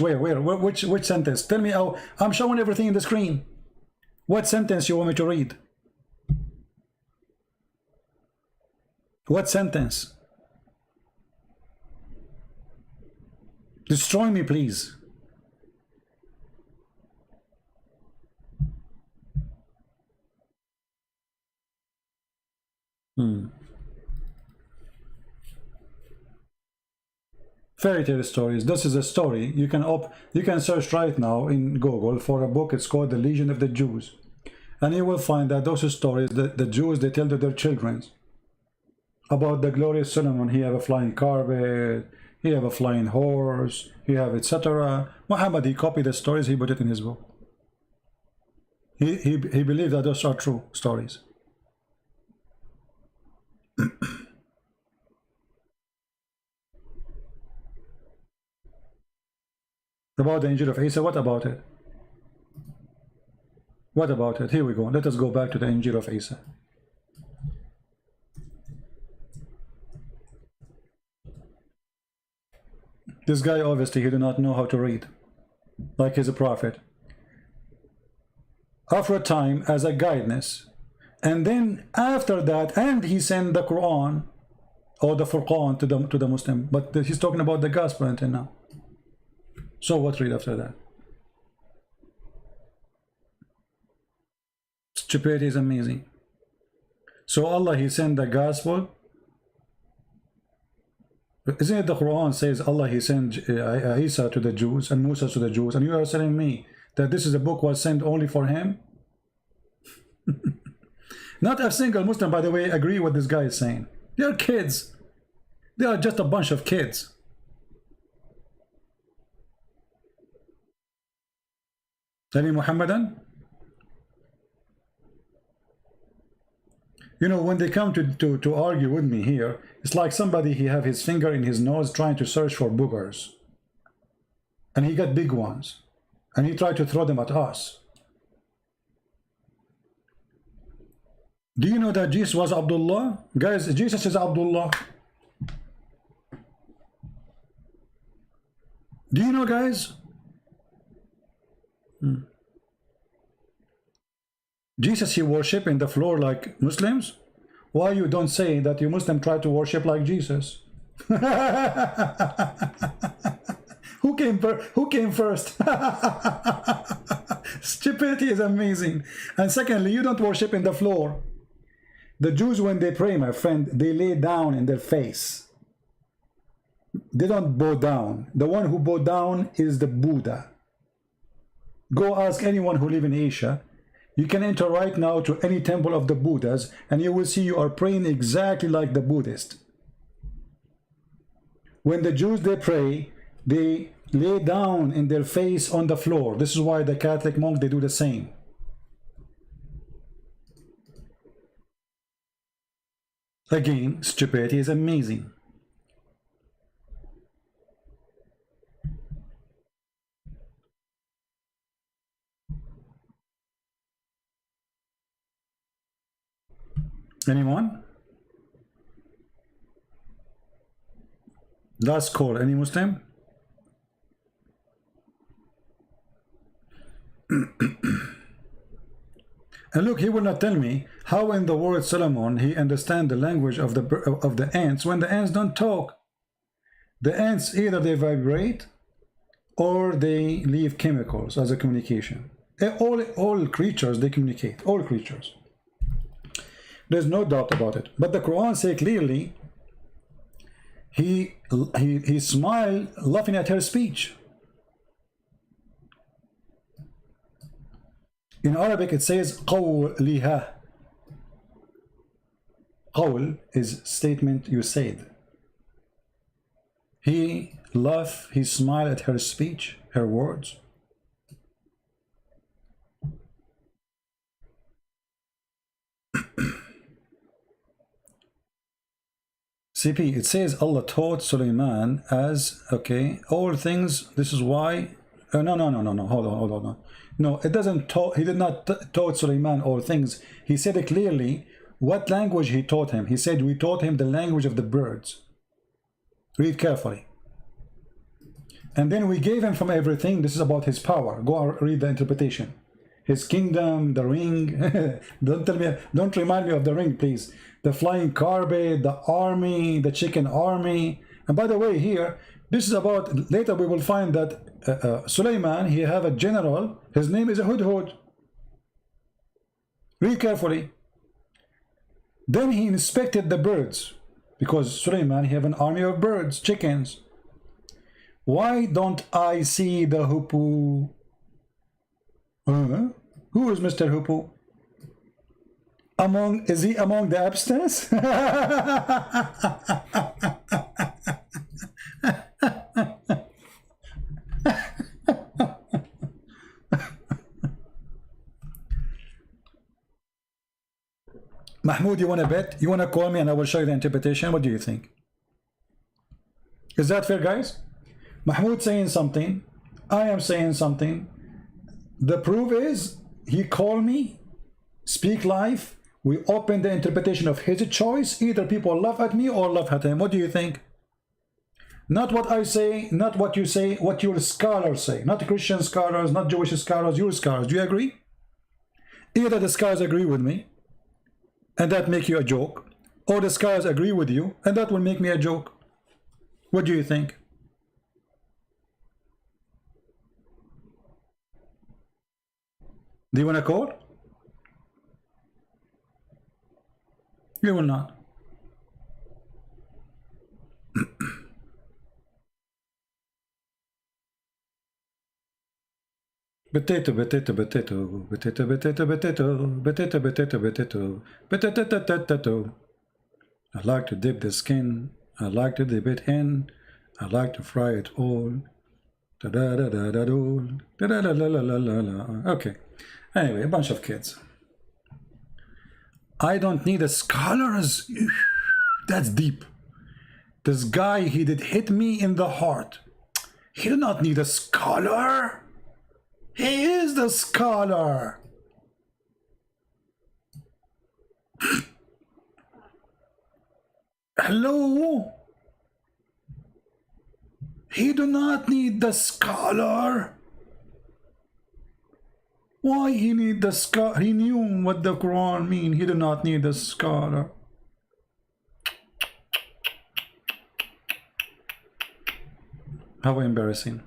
[SPEAKER 1] sentence? Tell me how. I'm showing everything in the screen. What sentence you want me to read? What sentence? Destroy me, please. Fairy tale stories. This is a story. You can search right now in Google for a book. It's called The Legion of the Jews, and you will find that those stories that the Jews, they tell to their children about the glorious Solomon. He have a flying carpet, he have a flying horse, he have etc. Muhammad, he copied the stories, he put it in his book. He believed that those are true stories. About the Injil of Isa, what about it? What about it? Here we go. Let us go back to the Injil of Isa. This guy, obviously, he do not know how to read, like he's a prophet. After a time, as a guidance, and then after that, and he sent the Quran or the Furqan to the Muslim, but he's talking about the gospel until now. So what read after that? Stupidity is amazing. So Allah, he sent the gospel. Isn't it the Quran says Allah, he sent Isa to the Jews and Musa to the Jews, and you are telling me that this is a book was sent only for him? Not a single Muslim, by the way, agree what this guy is saying. They are kids. They are just a bunch of kids. Any Muhammadan? You know, when they come to argue with me here, it's like somebody, he have his finger in his nose trying to search for boogers. And he got big ones. And he tried to throw them at us. Do you know that Jesus was Abdullah? Guys, Jesus is Abdullah. Do you know, guys? Jesus, he worship in the floor like Muslims. Why you don't say that you Muslim try to worship like Jesus? Who came first? Stupidity is amazing. And secondly, you don't worship in the floor. The Jews, when they pray, my friend, they lay down in their face. They don't bow down. The one who bow down is the Buddha. Go ask anyone who live in Asia. You can enter right now to any temple of the Buddhas, and you will see you are praying exactly like the Buddhist. When the Jews, they pray, they lay down in their face on the floor. This is why the Catholic monks, they do the same. Again, stupidity is amazing. Anyone? Last call. Any Muslim? And look, he will not tell me how in the word Solomon he understand the language of the ants when the ants don't talk. The ants, either they vibrate or they leave chemicals as a communication. All creatures, they communicate. All creatures. There's no doubt about it. But the Quran says clearly, he smiled, laughing at her speech. In Arabic, it says قَوْلِهَا. Qawl is statement you said. He laughed, he smiled at her speech, her words. CP, it says Allah taught Sulaiman as, okay, all things, this is why, no, hold on. No, it doesn't taught, he did not taught Sulaiman all things. He said it clearly, what language he taught him. He said, we taught him the language of the birds. Read carefully. And then we gave him from everything. This is about his power. Go read the interpretation. His kingdom, the ring. Don't remind me of the ring, please. The flying carpet, the army, the chicken army. And by the way, here, this is about, later we will find that Sulaiman, he have a general, his name is a Hudhud. Read carefully. Then he inspected the birds, because Sulaiman, he have an army of birds, chickens. Why don't I see the hoopoe? Who is Mr. Hoopoe? Is he among the abstinence? Mahmoud, you want to bet? You want to call me and I will show you the interpretation? What do you think? Is that fair, guys? Mahmoud saying something, I am saying something. The proof is, he called me, speak live, we open the interpretation of his choice. Either people laugh at me or laugh at him. What do you think? Not what I say, not what you say, what your scholars say. Not Christian scholars, not Jewish scholars, your scholars. Do you agree? Either the scholars agree with me, and that make you a joke, or the scholars agree with you, and that will make me a joke. What do you think? Do you want to call? You will not. Potato, potato, potato, potato, potato, potato, potato, potato, potato, potato, potato. I like to dip the skin. I like to dip it in. I like to fry it all. Da da da da da da da da da la la la la. Okay. Anyway, a bunch of kids. I don't need a scholars. That's deep. This guy, he did hit me in the heart. He did not need a scholar. He is the scholar. Hello? He do not need the scholar. Why he need the scholar? He knew what the Quran mean. He did not need the scholar. How embarrassing.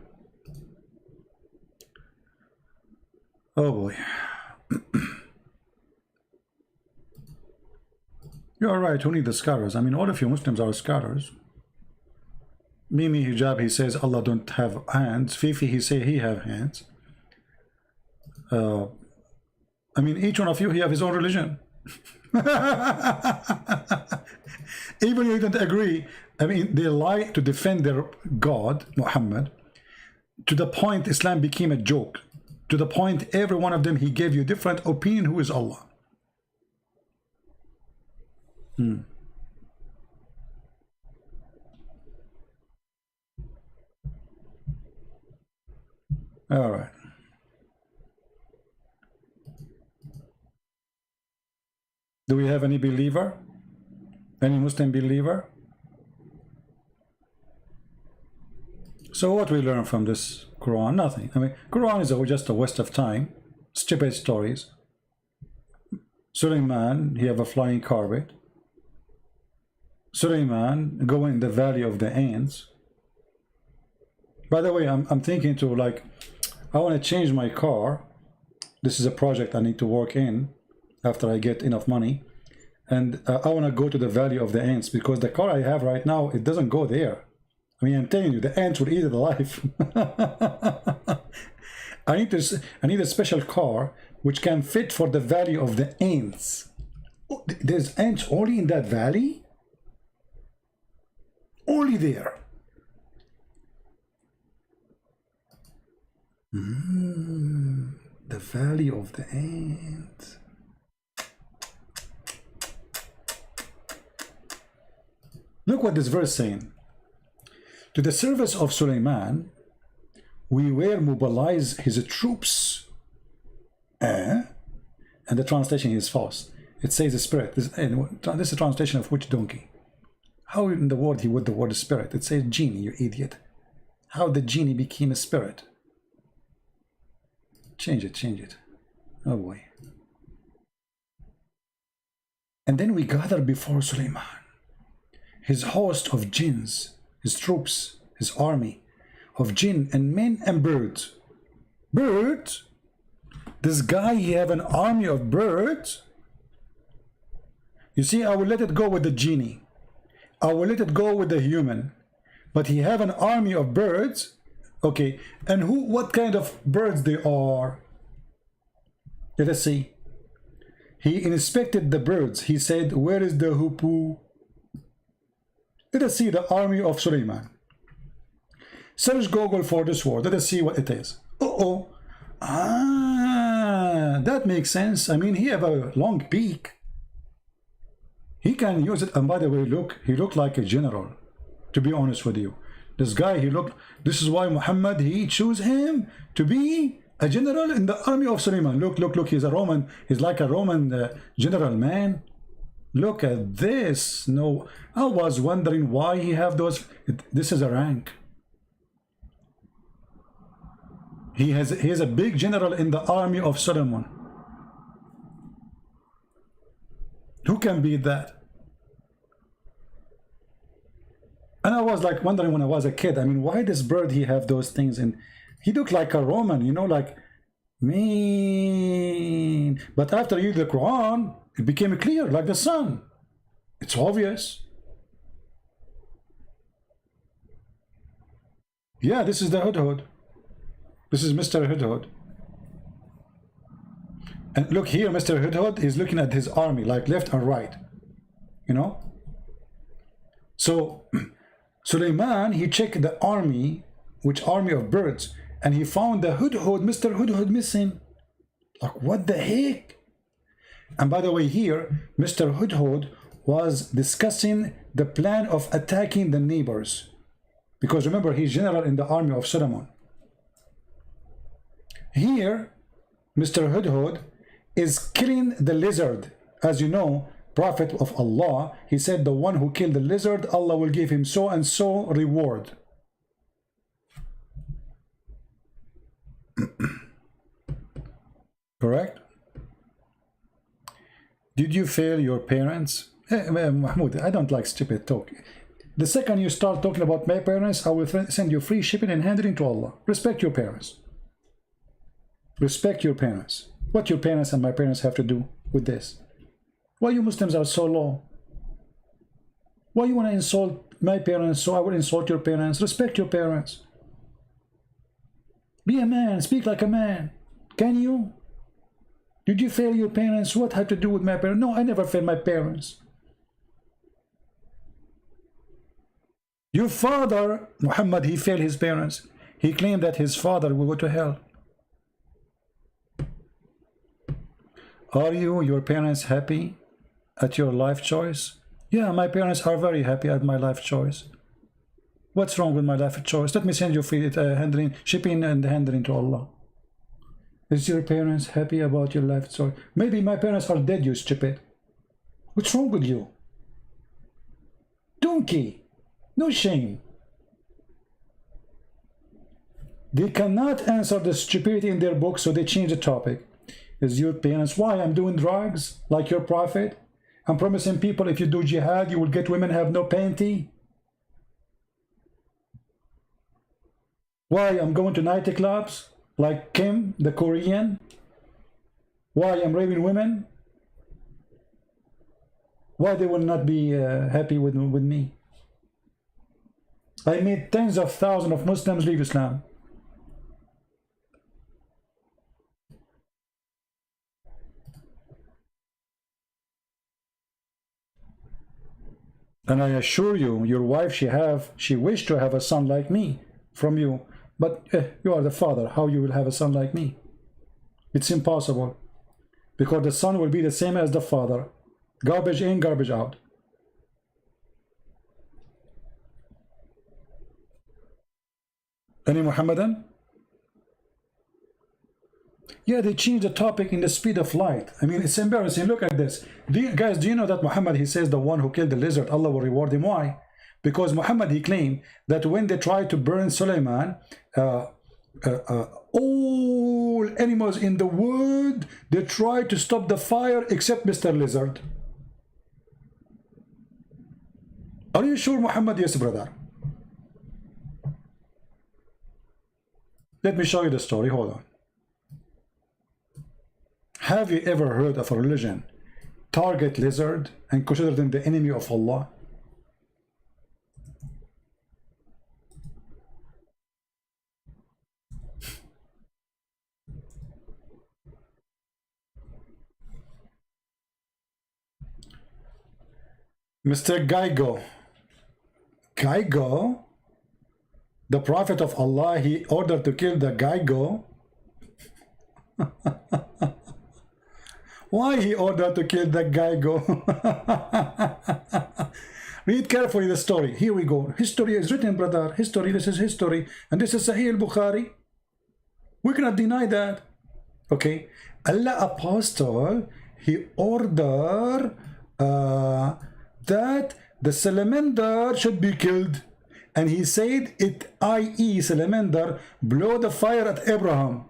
[SPEAKER 1] Oh boy. You're right, who need the scholars? I mean, all of you Muslims are scholars. Mimi Hijab, he says Allah don't have hands. Fifi, he say he have hands. I mean, each one of you, he have his own religion. Even you don't agree. I mean, they lie to defend their God, Muhammad, to the point Islam became a joke. To the point every one of them, he gave you different opinion who is Allah. All right. Do we have any believer? Any Muslim believer? So what we learn from this Quran? Nothing. I mean, Quran is just a waste of time. Stupid stories. Sulaiman, he have a flying carpet. Sulaiman go in the valley of the ants. By the way, I'm thinking to, like, I want to change my car. This is a project I need to work in after I get enough money. And I want to go to the Valley of the Ants, because the car I have right now, it doesn't go there. I mean, I'm telling you, the ants will eat it alive. I need a special car which can fit for the Valley of the Ants. Oh, there's ants only in that valley? Only there. The Valley of the Ants. Look what this verse saying. To the service of Suleiman, we will mobilize his troops. And the translation is false. It says the spirit. This is a translation of which donkey? How in the world he would the word spirit? It says genie, you idiot. How the genie became a spirit? Change it. Oh boy. And then we gather before Suleiman, his host of jinns, his troops, his army of jinn and men and birds. Birds? This guy, he have an army of birds? You see, I will let it go with the genie. I will let it go with the human. But he have an army of birds. Okay, and what kind of birds they are? Let us see. He inspected the birds. He said, where is the hoopoe? Let us see the army of Suleiman. Search Google for this word. Let us see what it is. That makes sense. I mean, he have a long beak. He can use it. And by the way, look, he looked like a general, to be honest with you. This guy, this is why Muhammad, he chose him to be a general in the army of Suleiman. Look, he's a Roman. He's like a Roman general, man. Look at this. No, I was wondering why he have those. This is a rank. He is a big general in the army of Solomon. Who can beat that? And I was like wondering when I was a kid, I mean, why this bird, he have those things? And he looked like a Roman, you know, like, mean. But after you read the Quran, it became clear, like the sun. It's obvious. Yeah, this is the Hudhud. This is Mr. Hudhud. And look here, Mr. Hudhud is looking at his army, like left and right. You know? So, Suleiman, he checked the army, which army of birds, and he found the Hudhud, Mr. Hudhud missing. Like, what the heck? And by the way, here, Mr. Hudhud was discussing the plan of attacking the neighbors. Because remember, he's general in the army of Solomon. Here, Mr. Hudhud is killing the lizard. As you know, Prophet of Allah, he said the one who killed the lizard, Allah will give him so and so reward. Correct? Did you fail your parents? Mahmoud, I don't like stupid talk. The second you start talking about my parents, I will send you free shipping and handling to Allah. Respect your parents. Respect your parents. What your parents and my parents have to do with this? Why you Muslims are so low? Why you want to insult my parents so I will insult your parents? Respect your parents. Be a man. Speak like a man. Can you? Did you fail your parents? What had to do with my parents? No, I never failed my parents. Your father, Muhammad, he failed his parents. He claimed that his father will go to hell. Are you, your parents, happy at your life choice? Yeah, my parents are very happy at my life choice. What's wrong with my life choice? Let me send you free shipping and handling to Allah. Is your parents happy about your life choice? Maybe my parents are dead, you stupid. What's wrong with you? Donkey. No shame. They cannot answer the stupidity in their book, so they change the topic. Is your parents, why I'm doing drugs like your prophet? I'm promising people if you do jihad, you will get women have no panty. Why I'm going to nightclubs like Kim, the Korean? Why I'm raping women? Why they will not be happy with me? I made tens of thousands of Muslims leave Islam. And I assure you, your wife, she wished to have a son like me from you. But you are the father. How you will have a son like me? It's impossible. Because the son will be the same as the father. Garbage in, garbage out. Any Muhammadan? Yeah, they changed the topic in the speed of light. I mean, it's embarrassing. Look at this. Guys, do you know that Muhammad, he says the one who killed the lizard, Allah will reward him. Why? Because Muhammad, he claimed that when they tried to burn Suleiman, all animals in the world, they tried to stop the fire except Mr. Lizard. Are you sure, Muhammad? Yes, brother. Let me show you the story. Hold on. Have you ever heard of a religion target lizard and consider them the enemy of Allah? Mr. Geigo. Geigo? The Prophet of Allah, he ordered to kill the Geigo. Why he ordered to kill the Geigo? Read carefully the story. Here we go. History is written, brother. History, this is history. And this is Sahih al-Bukhari. We cannot deny that. Okay. Allah Apostle, he ordered that the salamander should be killed. And he said, it, i.e. salamander, blow the fire at Abraham.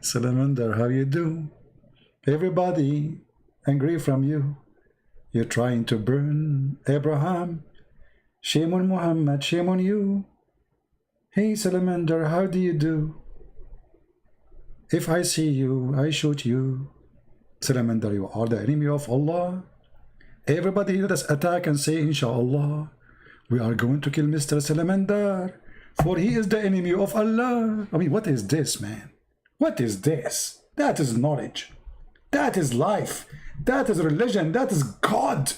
[SPEAKER 1] Salamander, how you do? Everybody angry from you. You're trying to burn Abraham. Shame on Muhammad, shame on you. Hey salamander, how do you do? If I see you, I shoot you. Salamander, you are the enemy of Allah. Everybody let us attack and say, Inshallah, we are going to kill Mr. Salamander, for he is the enemy of Allah. I mean, what is this, man? What is this? That is knowledge. That is life. That is religion. That is God.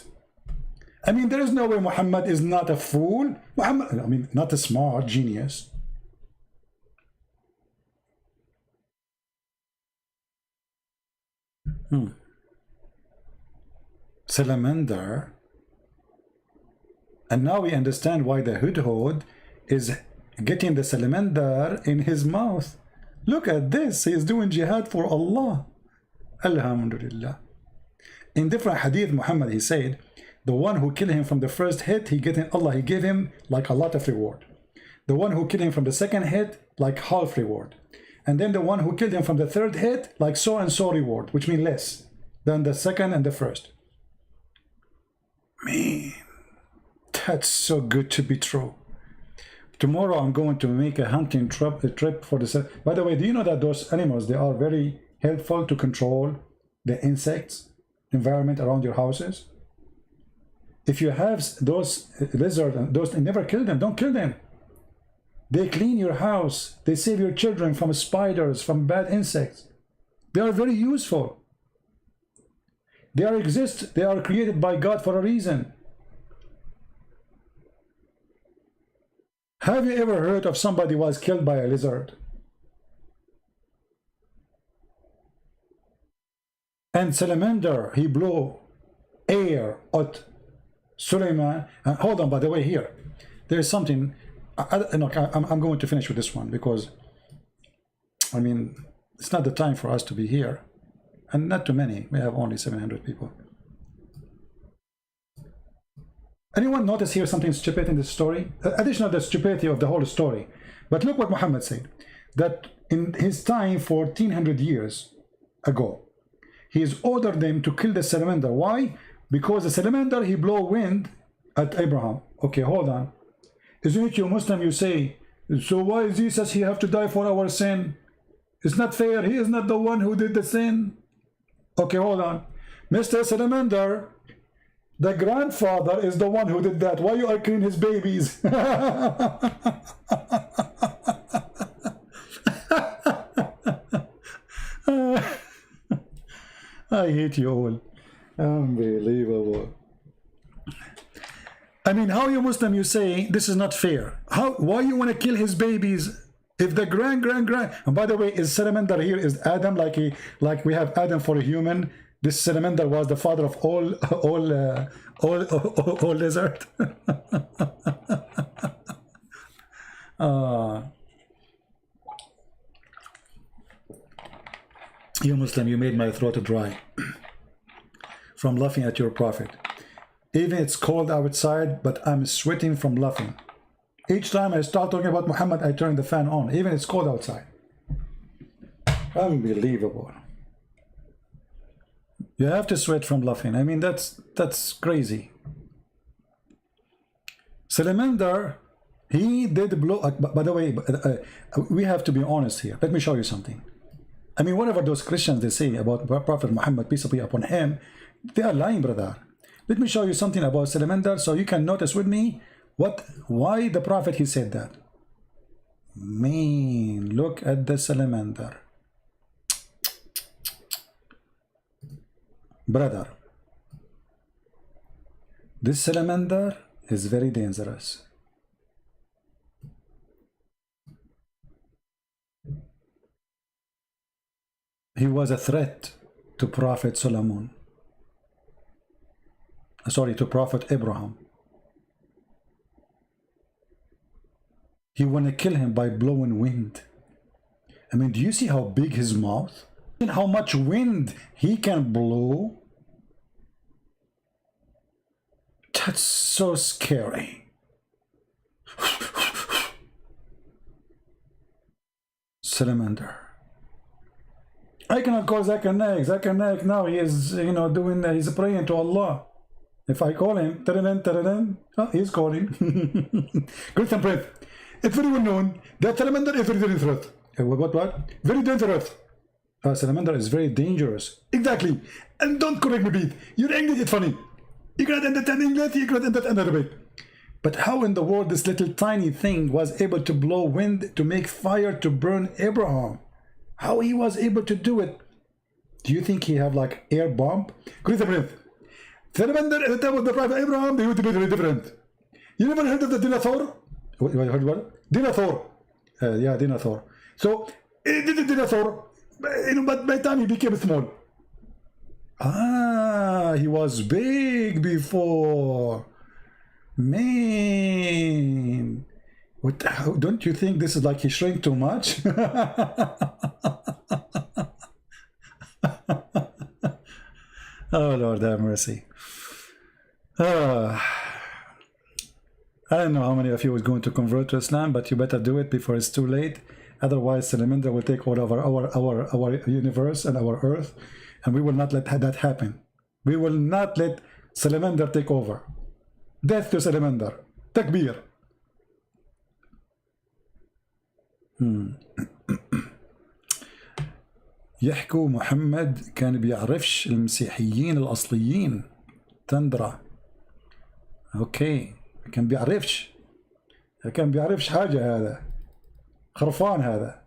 [SPEAKER 1] I mean, there is no way Muhammad is not a fool. Muhammad, I mean, not a smart genius. Salamander. And now we understand why the Hudhud is getting the salamander in his mouth. Look at this. He is doing jihad for Allah. Alhamdulillah. In different hadith, Muhammad, he said, the one who killed him from the first hit, he gave him like a lot of reward. The one who killed him from the second hit, like half reward. And then the one who killed him from the third hit, like so and so reward, which means less than the second and the first. Man, that's so good to be true. Tomorrow I'm going to make a hunting trip for the... By the way, do you know that those animals, they are very helpful to control the insects, environment around your houses? If you have those lizards, and those, never kill them, don't kill them. They clean your house. They save your children from spiders, from bad insects. They are very useful. They are created by God for a reason. Have you ever heard of somebody was killed by a lizard? And salamander, he blew air at Suleiman. And hold on, by the way, here, there's something. I'm going to finish with this one because, I mean, it's not the time for us to be here. And not too many. We have only 700 people. Anyone notice here something stupid in this story? Additional to the stupidity of the whole story. But look what Muhammad said. That in his time, 1400 years ago, he's ordered them to kill the salamander. Why? Because the salamander, he blow wind at Abraham. Okay, hold on. Isn't it you Muslim, you say, so why is Jesus, he have to die for our sin? It's not fair. He is not the one who did the sin. Okay, hold on. Mr. Salamander, the grandfather is the one who did that. Why you are killing his babies? I hate you all. Unbelievable. I mean, how you Muslim, you say this is not fair? Why you want to kill his babies if the grand and by the way, is salamander here is Adam, like we have Adam for a human? This salamander was the father of all lizard. You Muslim, you made my throat dry from laughing at your prophet. Even it's cold outside, but I'm sweating from laughing. Each time I start talking about Muhammad, I turn the fan on. Even it's cold outside. Unbelievable. You have to sweat from laughing. I mean, that's crazy. Salamander, he did blow. By the way, we have to be honest here. Let me show you something. I mean, whatever those Christians they say about Prophet Muhammad, peace be upon him, they are lying, brother. Let me show you something about salamander so you can notice with me why the prophet he said that. Man, look at the salamander. Brother, this salamander is very dangerous. He was a threat to Prophet Solomon. Sorry, to Prophet Abraham. He want to kill him by blowing wind. I mean, do you see how big his mouth? And how much wind he can blow? That's so scary. Salamander. I cannot call Zakir Naik. Zakir Naik now he is, he's praying to Allah. If I call him, oh, he's calling. Good and breath. It's very well known that salamander is very dangerous. What? Very dangerous. Salamander is very dangerous. Exactly. And don't correct me, Pete. Your English is funny. You cannot understand English, you cannot understand Arabic. But how in the world this little tiny thing was able to blow wind to make fire to burn Abraham? How he was able to do it? Do you think he have like air bomb? Good and breath. Salamander at the time of the Prophet Abraham, they would be very different. You never heard of the dinosaur? What? Dinosaur. Yeah, dinosaur. So, it did a dinosaur, but by the time he became small. He was big before. Man. Don't you think this is like he shrank too much? Oh, Lord have mercy. I don't know how many of you is going to convert to Islam, but you better do it before it's too late. Otherwise, salamander will take over our universe and our earth, and we will not let that happen. We will not let salamander take over. Death to salamander. Takbir. يحكوا محمد كان بيعرفش المسيحيين الأصليين تندرة. اوكي كان بيعرفش حاجة. هذا خرفان، هذا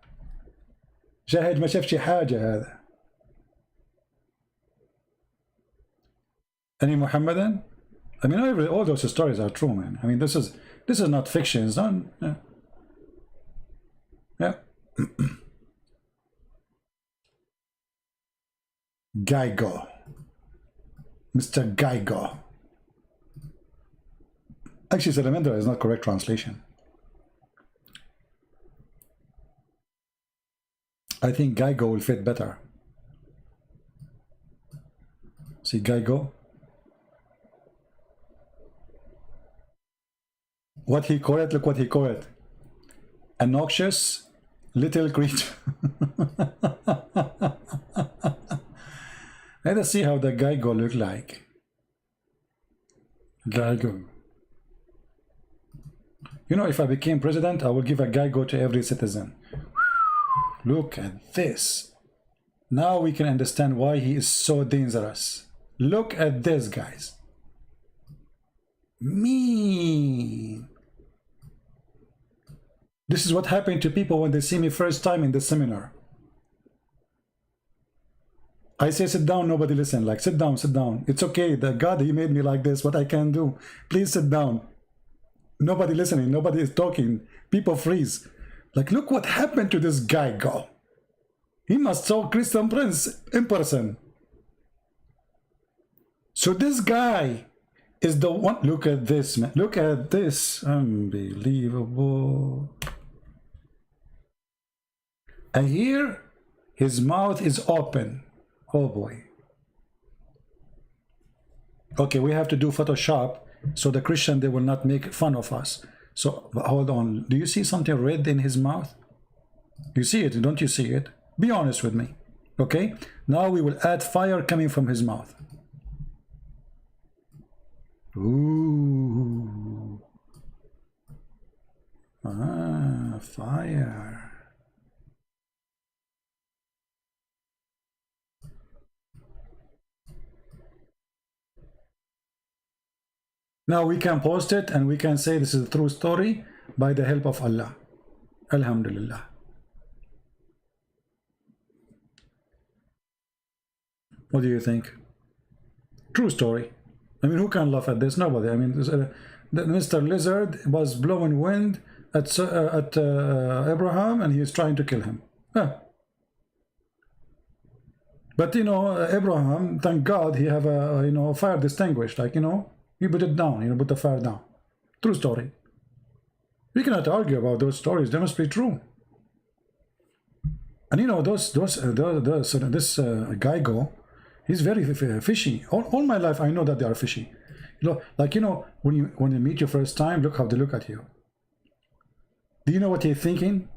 [SPEAKER 1] شاهد ما شافش حاجة. هذا any Muhammadan? I mean, all those stories are true, man. I mean, this is not fiction. It's not. Yeah. Geigo. Mr. Geigo. Actually, salamander is not correct translation. I think Geigo will fit better. See Geigo? What he called it, look what he called it. A noxious little creature. Let us see how the Geigo look like. Geigo. You know, if I became president, I will give a Geigo to every citizen. Look at this. Now we can understand why he is so dangerous. Look at this, guys. Mean. This is what happened to people when they see me first time in the seminar. I say sit down, nobody listen. Like sit down, sit down. It's okay. The God, he made me like this. What I can do? Please sit down. Nobody listening. Nobody is talking. People freeze. Like look what happened to this guy. Go. He must saw Christian Prince in person. So this guy is the one. Look at this, man. Look at this. Unbelievable. And here, his mouth is open. Oh boy. Okay, we have to do Photoshop so the Christian, they will not make fun of us. So hold on. Do you see something red in his mouth? You see it, don't you see it? Be honest with me. Okay, now we will add fire coming from his mouth. Ooh. Ah, fire. Now we can post it and we can say this is a true story by the help of Allah. Alhamdulillah. What do you think? True story. I mean, who can laugh at this? Nobody. I mean, Mr. Lizard was blowing wind at Abraham and he is trying to kill him. But you know, Abraham, thank God, he have a fire distinguished. Like he put it down. Put the fire down. True story. We cannot argue about those stories. They must be true. And this Geigo, he's very fishy. All my life I know that they are fishy. Like when they meet you first time, look how they look at you. Do you know what he's thinking?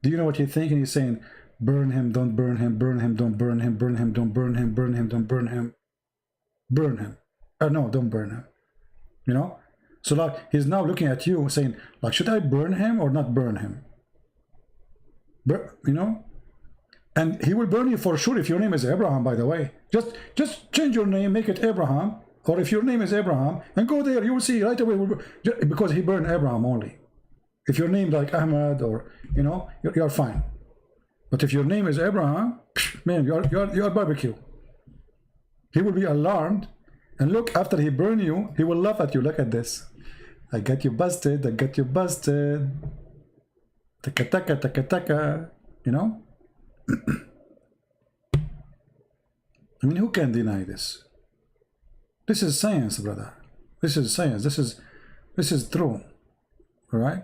[SPEAKER 1] Do you know what he's thinking? He's saying, burn him, don't burn him, burn him, don't burn him, burn him, don't burn him, burn him, don't burn him, burn him. No, don't burn him. So like he's now looking at you saying, like, should I burn him or not burn him? And he will burn you for sure if your name is Abraham, by the way. Just change your name, make it Abraham, or if your name is Abraham, and go there, you will see right away, because he burned Abraham only. If your name like Ahmad or, you're fine. But if your name is Abraham, man, you're barbecue. He will be alarmed, and look, after he burn you, he will laugh at you. Look at this. I got you busted, I got you busted. Taka taka taka taka, I mean, who can deny this? This is science, brother. This is science. This is true. All right?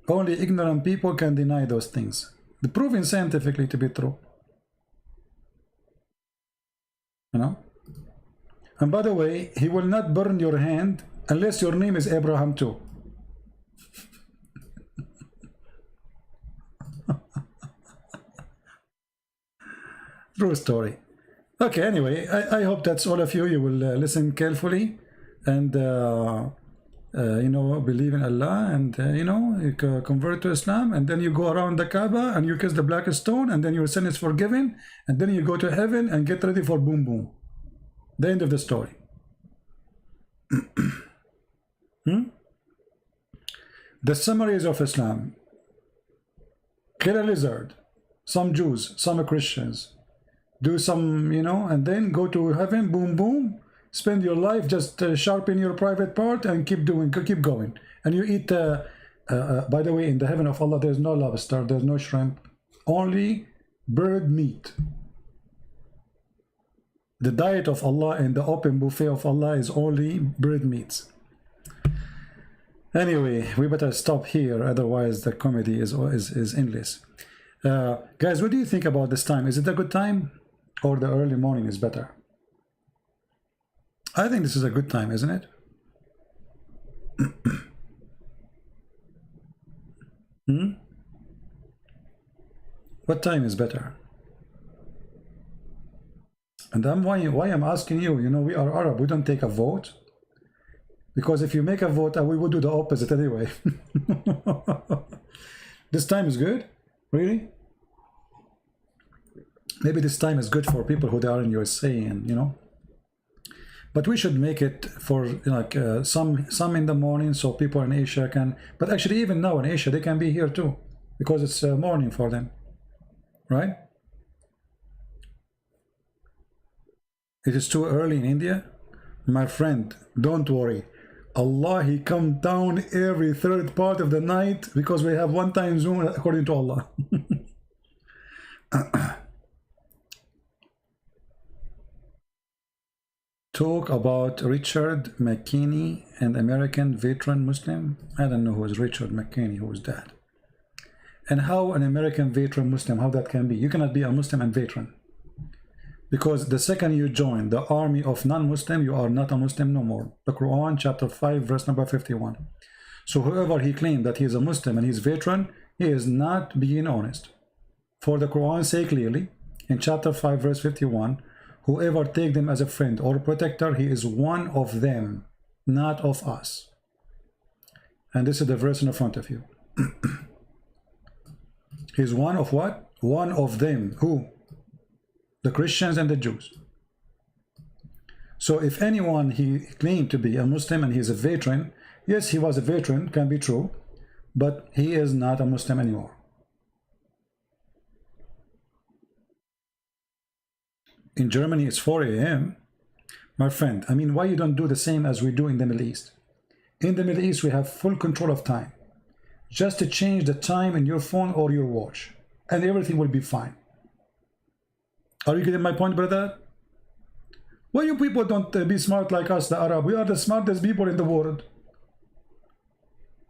[SPEAKER 1] Only ignorant people can deny those things. They're proven scientifically to be true. And by the way, he will not burn your hand unless your name is Abraham too. True story. Okay, anyway, I hope that's all of you. You will listen carefully and, believe in Allah and, you convert to Islam, and then you go around the Kaaba and you kiss the black stone, and then your sin is forgiven, and then you go to heaven and get ready for boom boom. The end of the story. The summaries of Islam. Kill a lizard. Some Jews, some Christians. Do some, and then go to heaven, boom, boom. Spend your life, just sharpen your private part and keep going. And you eat, by the way, in the heaven of Allah, there's no lobster, there's no shrimp, only bird meat. The diet of Allah and the open buffet of Allah is only bird meats. Anyway, we better stop here, otherwise the comedy is endless. Guys, what do you think about this time? Is it a good time? Or the early morning is better? I think this is a good time, isn't it? What time is better?
[SPEAKER 2] And why I'm asking you, you know, we are Arab, we don't take a vote. Because if you make a vote, we would do the opposite anyway. This time is good? Really? Maybe this time is good for people who are in USA, and you know. But we should make it for like some in the morning, so people in Asia can. But actually, even now in Asia, they can be here too, because it's morning for them, right? It is too early in India, my friend. Don't worry. Allah, He come down every third part of the night because we have one time zone according to Allah. Talk about Richard McKinney, an American veteran Muslim. I don't know who is Richard McKinney, who is that? And how an American veteran Muslim, how that can be? You cannot be a Muslim and veteran. Because the second you join the army of non-Muslim, you are not a Muslim no more. The Quran, chapter 5, verse number 51. So whoever he claimed that he is a Muslim and he's veteran, he is not being honest. For the Quran say clearly, in chapter 5, verse 51, whoever take them as a friend or protector, he is one of them, not of us. And this is the verse in the front of you. He's one of what? One of them. Who? The Christians and the Jews. So if anyone he claimed to be a Muslim and he's a veteran, yes, he was a veteran, can be true, but he is not a Muslim anymore. In Germany, it's 4 a.m. My friend, I mean, why you don't do the same as we do in the Middle East? In the Middle East, we have full control of time. Just to change the time in your phone or your watch, and everything will be fine. Are you getting my point, brother? Why you people don't be smart like us, the Arab? We are the smartest people in the world.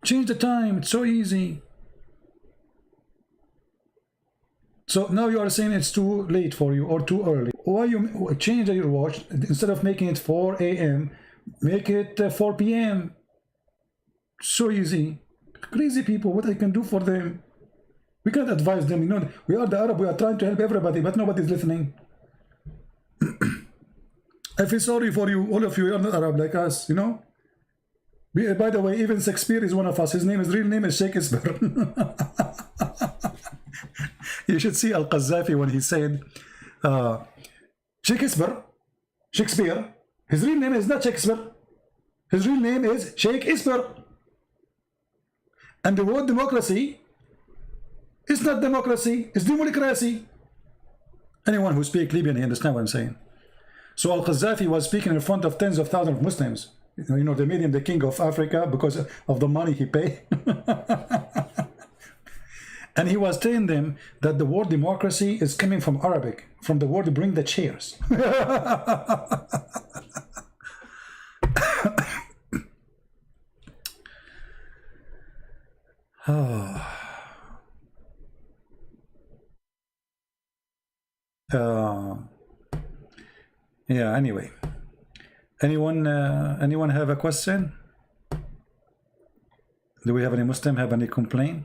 [SPEAKER 2] Change the time, it's so easy. So now you are saying it's too late for you or too early. Why you change your watch? Instead of making it 4 a.m., make it 4 p.m. So easy. Crazy people, what I can do for them? We can't advise them, you know. We are the Arab, we are trying to help everybody, but nobody's listening. I feel sorry for you, all of you are not Arab like us, you know. By the way, even Shakespeare is one of us. His real name is Shakespeare. You should see Al-Qaddafi when he said, Shakespeare, his real name is not Shakespeare. His real name is Shakespeare. And the word democracy, it's not democracy, it's democracy. Anyone who speaks Libyan, he understand what I'm saying. So Al-Qaddafi was speaking in front of tens of thousands of Muslims. You know, they made him the king of Africa because of the money he paid. And he was telling them that the word democracy is coming from Arabic, from the word bring the chairs. Yeah, anyway. Anyone have a question? Do we have any Muslim have any complaint?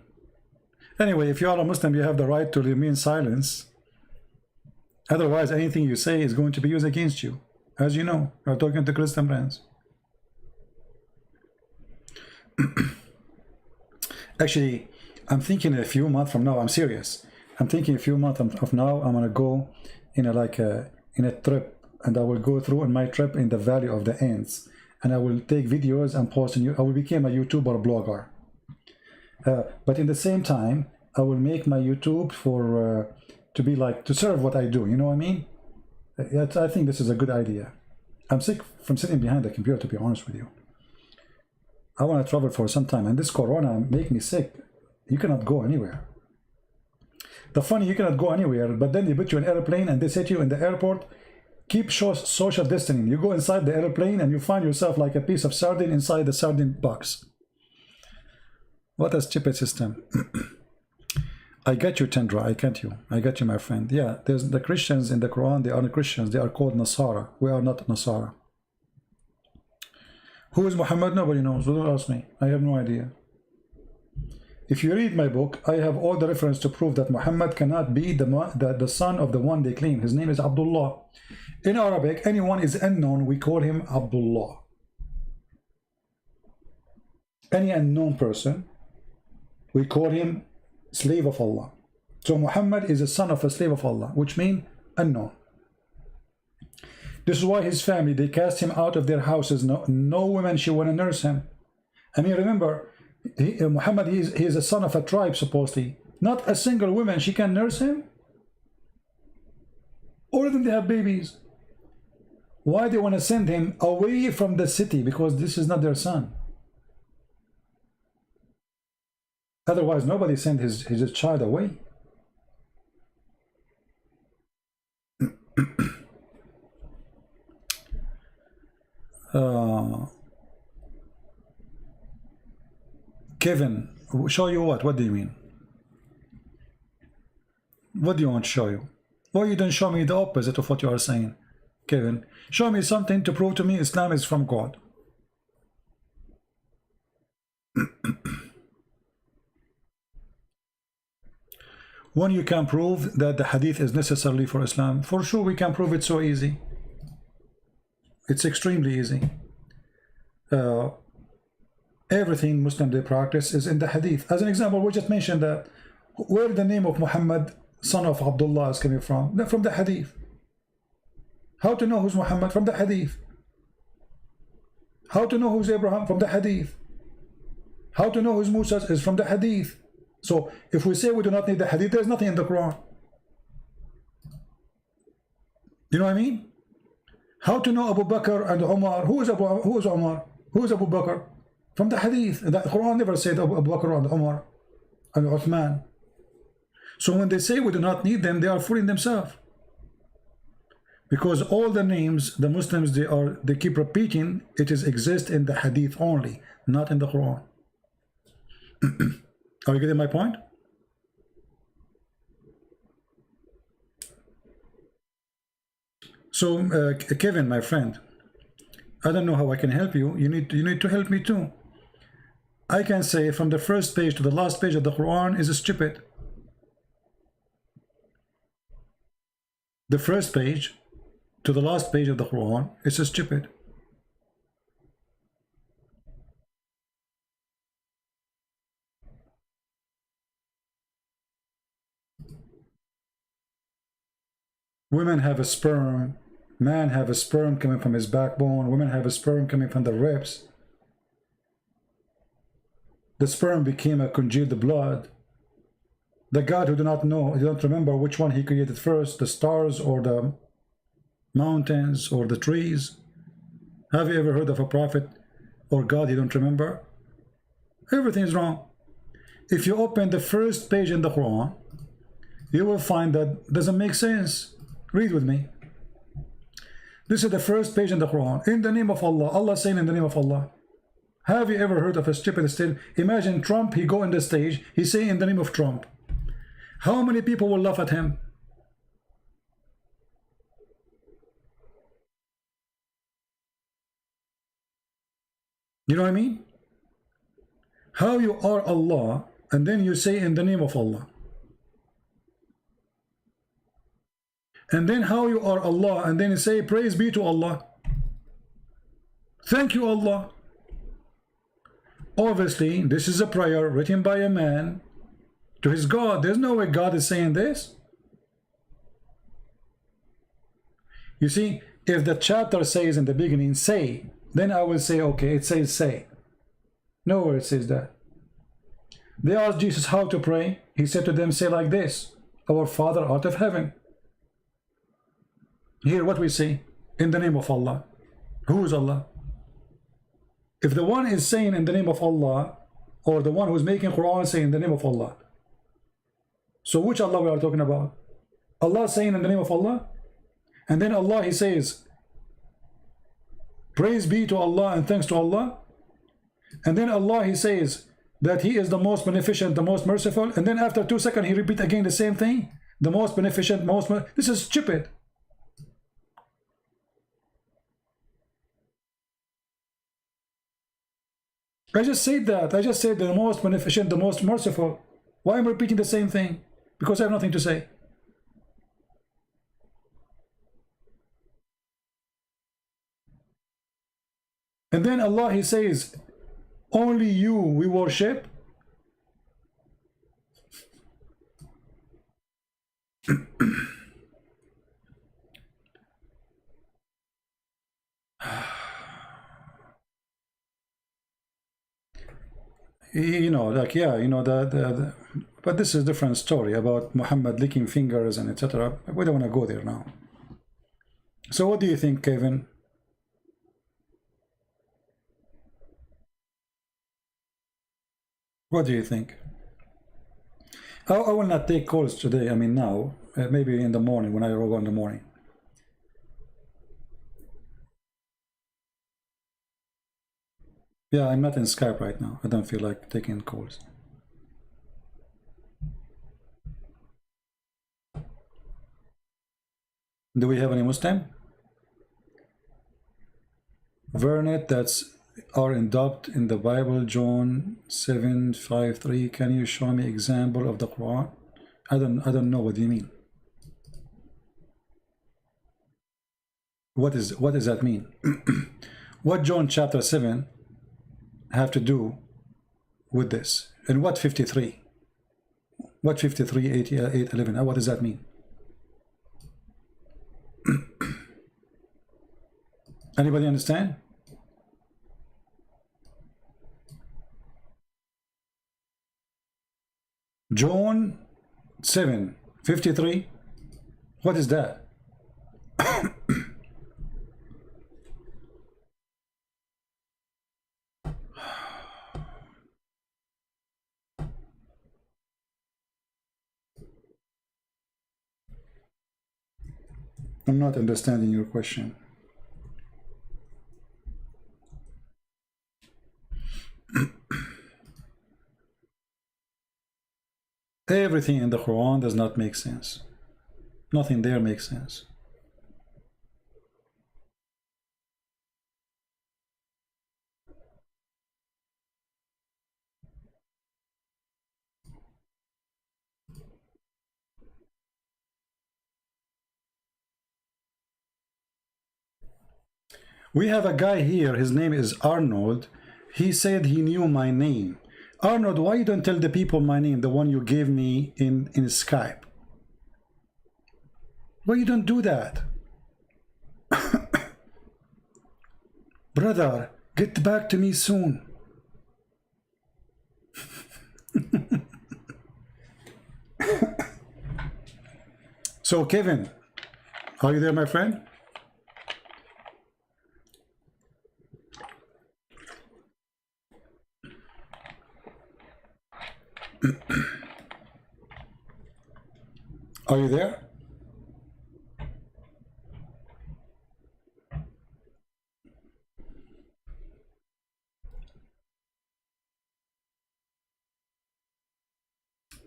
[SPEAKER 2] Anyway, if you are a Muslim, you have the right to remain silent. Otherwise, anything you say is going to be used against you. As you know, you're talking to Christian friends. Actually, I'm thinking a few months from now, I'm serious. I'm thinking a few months of now, I'm gonna go in a trip, and I will go through on my trip in the Valley of the Ants, and I will take videos and post on you. I will become a YouTuber blogger. But in the same time, I will make my YouTube for to be like to serve what I do. You know what I mean? I think this is a good idea. I'm sick from sitting behind the computer, to be honest with you. I want to travel for some time, and this Corona make me sick. You cannot go anywhere. The funny, you cannot go anywhere, but then they put you in an airplane and they set you in the airport. Keep social distancing. You go inside the airplane and you find yourself like a piece of sardine inside the sardine box. What a stupid system. I get you, Tendra. I get you. I get you, my friend. Yeah, there's the Christians in the Quran. They are not Christians. They are called Nasara. We are not Nasara. Who is Muhammad? Nobody knows. Don't ask me. I have no idea. If you read my book, I have all the reference to prove that Muhammad cannot be the son of the one they claim. His name is Abdullah. In Arabic, anyone is unknown, we call him Abdullah. Any unknown person, we call him slave of Allah. So Muhammad is a son of a slave of Allah, which means unknown. This is why his family, they cast him out of their houses. No woman should want to nurse him. I mean, remember, Muhammad, he is a son of a tribe, supposedly. Not a single woman, she can nurse him. All of them, they have babies. Why they want to send him away from the city? Because this is not their son. Otherwise, nobody sent his child away. Kevin, show you what? What do you mean? What do you want to show you? Why you don't show me the opposite of what you are saying? Kevin, show me something to prove to me Islam is from God. When you can prove that the hadith is necessarily for Islam, for sure we can prove it so easy. It's extremely easy. Everything Muslim they practice is in the hadith. As an example, we just mentioned that where the name of Muhammad, son of Abdullah, is coming from? From the hadith. How to know who's Muhammad? From the hadith. How to know who's Abraham? From the hadith. How to know who's Musa? Is from the hadith. So if we say we do not need the hadith, there's nothing in the Quran. You know what I mean? How to know Abu Bakr and Umar? Who is Umar? Who is Abu Bakr? From the hadith. The Quran never said Abu Bakr and Umar and Uthman. So when they say we do not need them, they are fooling themselves. Because all the names the Muslims they keep repeating, it is exist in the hadith only, not in the Quran. Are you getting my point? So Kevin, my friend, I don't know how I can help you. You need to help me too. I can say from the first page to the last page of the Quran is stupid. The first page to the last page of the Quran is stupid. Women have a sperm, man have a sperm coming from his backbone, women have a sperm coming from the ribs. The sperm became a congealed blood. The God who do not know, you don't remember which one he created first, the stars or the mountains or the trees. Have you ever heard of a prophet or God you don't remember? Everything is wrong. If you open the first page in the Quran, you will find that doesn't make sense. Read with me. This is the first page in the Quran. In the name of Allah. Allah saying in the name of Allah. Have you ever heard of a stupid still? Imagine Trump, he go on the stage, he say in the name of Trump. How many people will laugh at him? You know what I mean? How you are Allah and then you say in the name of Allah. And then how you are Allah and then you say praise be to Allah. Thank you Allah. Obviously this is a prayer written by a man to his God. There's no way God is saying this. You see, if the chapter says in the beginning say, then I will say okay, it says say. Nowhere it says that. They asked Jesus how to pray. He said to them, say like this, our Father art of heaven. Here what we say, in the name of Allah. Who is Allah? If the one is saying in the name of Allah, or the one who is making Quran saying in the name of Allah, so which Allah we are talking about? Allah saying in the name of Allah, and then Allah he says praise be to Allah and thanks to Allah, and then Allah he says that he is the most beneficent, the most merciful, and then after 2 seconds he repeat again the same thing, the most beneficent, this is stupid. I just said that. I just said the most beneficent, the most merciful. Why am I repeating the same thing? Because I have nothing to say. And then Allah, He says, only you we worship. You know, like, yeah, you know, but this is a different story about Muhammad licking fingers and etc. We don't want to go there now. So what do you think, Kevin? What do you think? I will not take calls today. I mean now, maybe in the morning when I go in the morning. Yeah, I'm not in Skype right now. I don't feel like taking calls. Do we have any Muslim? Vernet, that's are adopted in the Bible, John 7:5-3. Can you show me example of the Quran? I don't know what you mean. What does that mean? What John chapter 7 have to do with this? And what 53? What 53, 8, 11? What does that mean? Anybody understand? John 7:53. What is that? I'm not understanding your question. Everything in the Quran does not make sense. Nothing there makes sense. We have a guy here, his name is Arnold. He said he knew my name. Arnold, why you don't tell the people my name, the one you gave me in Skype? Why you don't do that? Brother, get back to me soon. So Kevin, are you there, my friend? Are you there?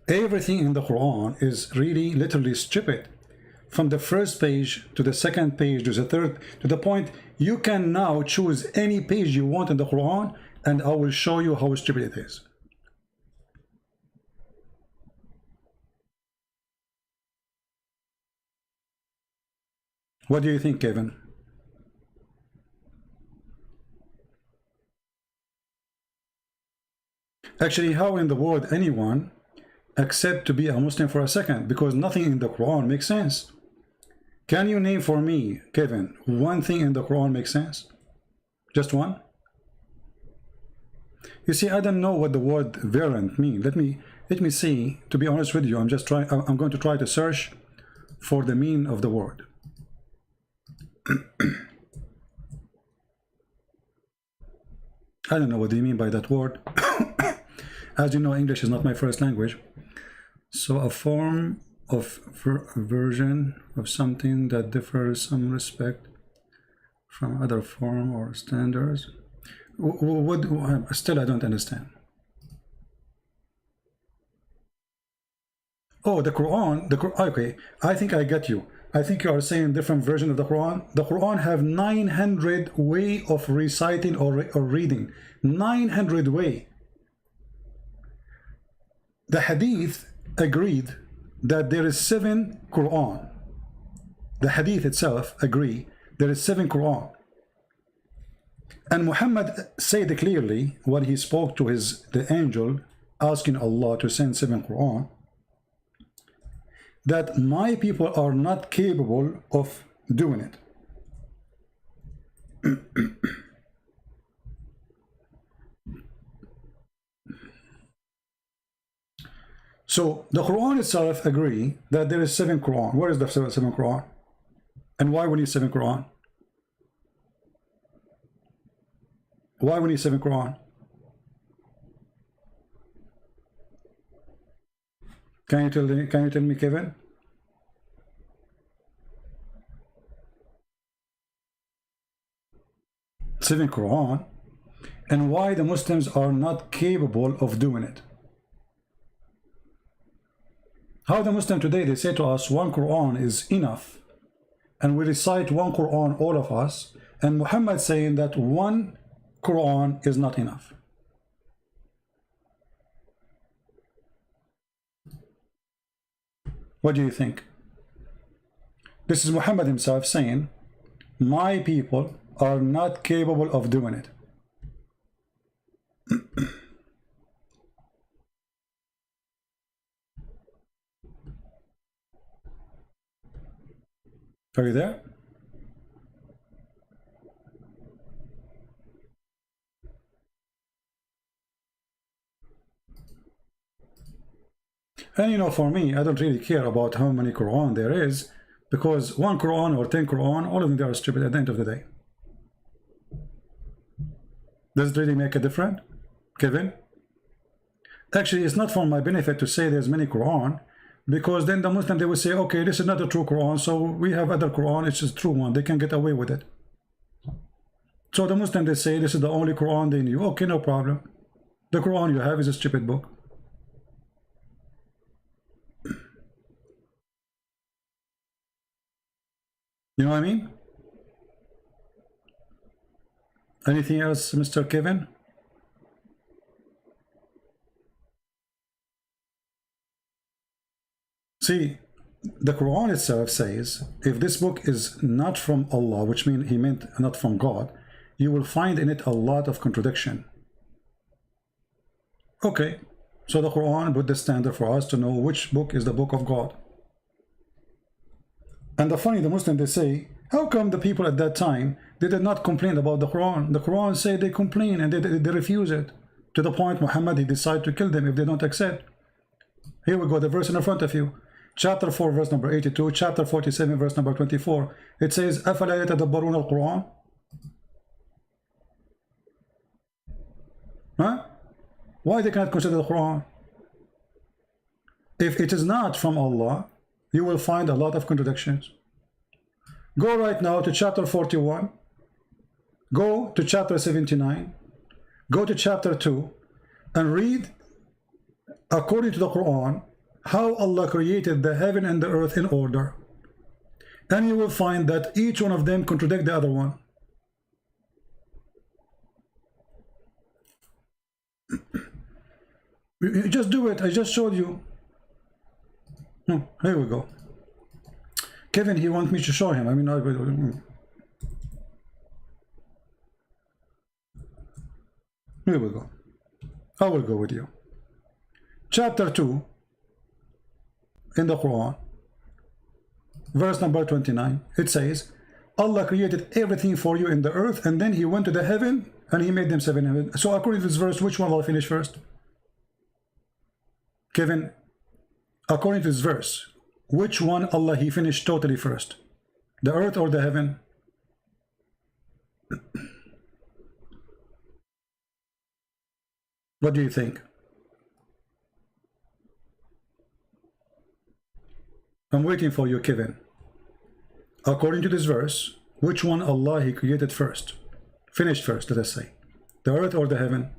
[SPEAKER 2] Everything in the Quran is really literally stupid. From the first page to the second page to the third, to the point you can now choose any page you want in the Quran, and I will show you how stupid it is. What do you think, Kevin? Actually, how in the world anyone accept to be a Muslim for a second? Because nothing in the Quran makes sense. Can you name for me, Kevin, one thing in the Quran makes sense? Just one? You see, I don't know what the word variant means. Let me see. To be honest with you, I'm going to try to search for the meaning of the word. I don't know what they mean by that word. As you know, English is not my first language. So a form of version of something that differs some respect from other form or standards. Still I don't understand. Oh, the Quran, okay, I think I get you.
[SPEAKER 1] I think you are saying different version of the Quran. The Quran have 900 way of reciting or reading. 900 way. The Hadith agreed that there is 7 Quran. The Hadith itself agree there is 7 Quran. And Muhammad said clearly when he spoke to the angel asking Allah to send 7 Quran, that my people are not capable of doing it. So the Quran itself agree that there is 7 Quran. Where is the 7 Quran? And why we need 7 Quran? Why we need 7 Quran? Can you tell me, Kevin? Seven Quran, and why the Muslims are not capable of doing it. How the Muslim today, they say to us 1 Quran is enough, and we recite 1 Quran, all of us, and Muhammad saying that 1 Quran is not enough. What do you think? This is Muhammad himself saying, my people are not capable of doing it. Are you there? And you know, for me, I don't really care about how many Quran there is, because 1 Quran or 10 Quran, all of them, they are stupid at the end of the day. Does it really make a difference, Kevin? Actually, it's not for my benefit to say there's many Quran, because then the Muslim, they will say, okay, this is not a true Quran, so we have other Quran, it's a true one, they can get away with it. So the Muslim, they say this is the only Quran they knew. Okay, no problem. The Quran you have is a stupid book. You know what I mean? Anything else, Mr. Kevin? See, the Quran itself says, if this book is not from Allah, which means he meant not from God, you will find in it a lot of contradiction. Okay, so the Quran put the standard for us to know which book is the book of God. And the funny, the Muslim, they say, how come the people at that time, they did not complain about the Quran? The Quran say they complain and they refuse it. To the point Muhammad, he decided to kill them if they don't accept. Here we go, the verse in front of you. Chapter 4, verse number 82, chapter 47, verse number 24. It says, أَفَلَا يَتَدَبَّرُونَ الْقُرْآنَ. Huh? Why they cannot consider the Quran? If it is not from Allah, you will find a lot of contradictions. Go right now to chapter 41. Go to chapter 79. Go to chapter 2 and read, according to the Quran, how Allah created the heaven and the earth in order. And you will find that each one of them contradict the other one. You just do it. I just showed you. Here we go. Kevin, he wants me to show him. I mean, here we go. I will go with you. Chapter 2 in the Quran, verse number 29. It says, Allah created everything for you in the earth, and then he went to the heaven and he made them 7 heaven. So according to this verse, which one will finish first? Kevin, according to this verse, which one Allah he finished totally first? The earth or the heaven? What do you think? I'm waiting for you, Kevin. According to this verse, which one Allah he created first? Finished first, let us say. The earth or the heaven?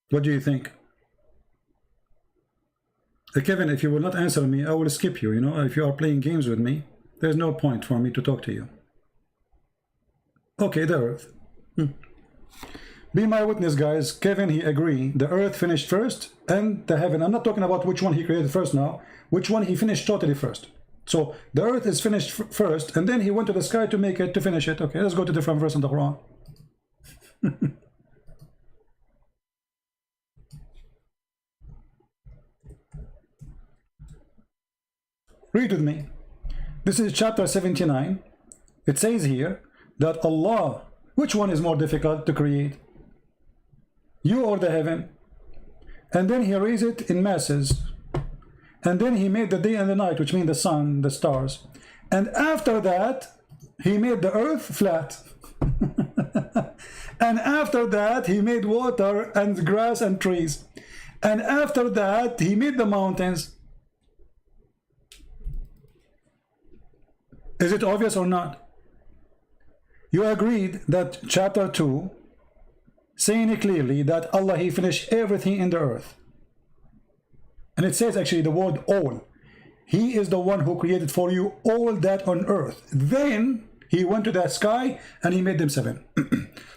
[SPEAKER 1] What do you think? Kevin, if you will not answer me, I will skip you. You know, if you are playing games with me, there's no point for me to talk to you. Okay, the earth. Be my witness, guys. Kevin, he agreed. The earth finished first, and the heaven. I'm not talking about which one he created first now. Which one he finished totally first. So the earth is finished first, and then he went to the sky to make it, to finish it. Okay, let's go to different verse in the Quran. Read with me. This is chapter 79. It says here that Allah, which one is more difficult to create? You or the heaven? And then he raised it in masses. And then he made the day and the night, which mean the sun, the stars. And after that, he made the earth flat. And after that, he made water and grass and trees. And after that, he made the mountains. Is it obvious or not? You agreed that chapter 2, saying it clearly that Allah, he finished everything in the earth. And it says actually the word all. He is the one who created for you all that on earth. Then he went to that sky and he made them 7.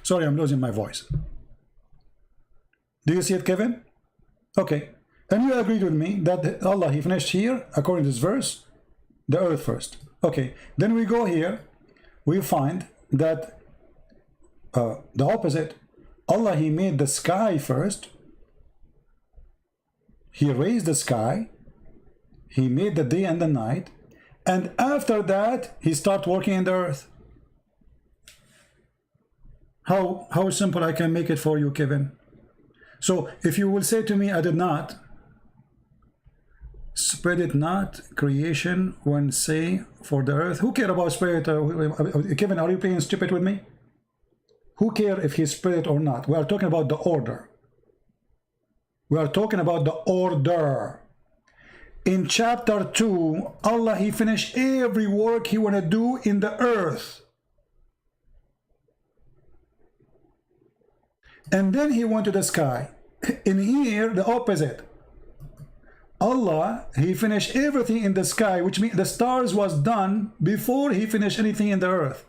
[SPEAKER 1] Sorry, I'm losing my voice. Do you see it, Kevin? Okay. And you agreed with me that Allah, he finished here, according to this verse, the earth first. Okay. Then we go here. We find that the opposite. Allah, he made the sky first. He raised the sky. He made the day and the night. And after that, he started working in the earth. How simple I can make it for you, Kevin. So if you will say to me, I did not, spread it not creation when say for the earth. Who care about spread it? Kevin, are you playing stupid with me? Who care if he spread it or not? We are talking about the order. We are talking about the order. In chapter 2, Allah, he finished every work he want to do in the earth. And then he went to the sky. In here, the opposite. Allah, he finished everything in the sky, which means the stars was done before he finished anything in the earth.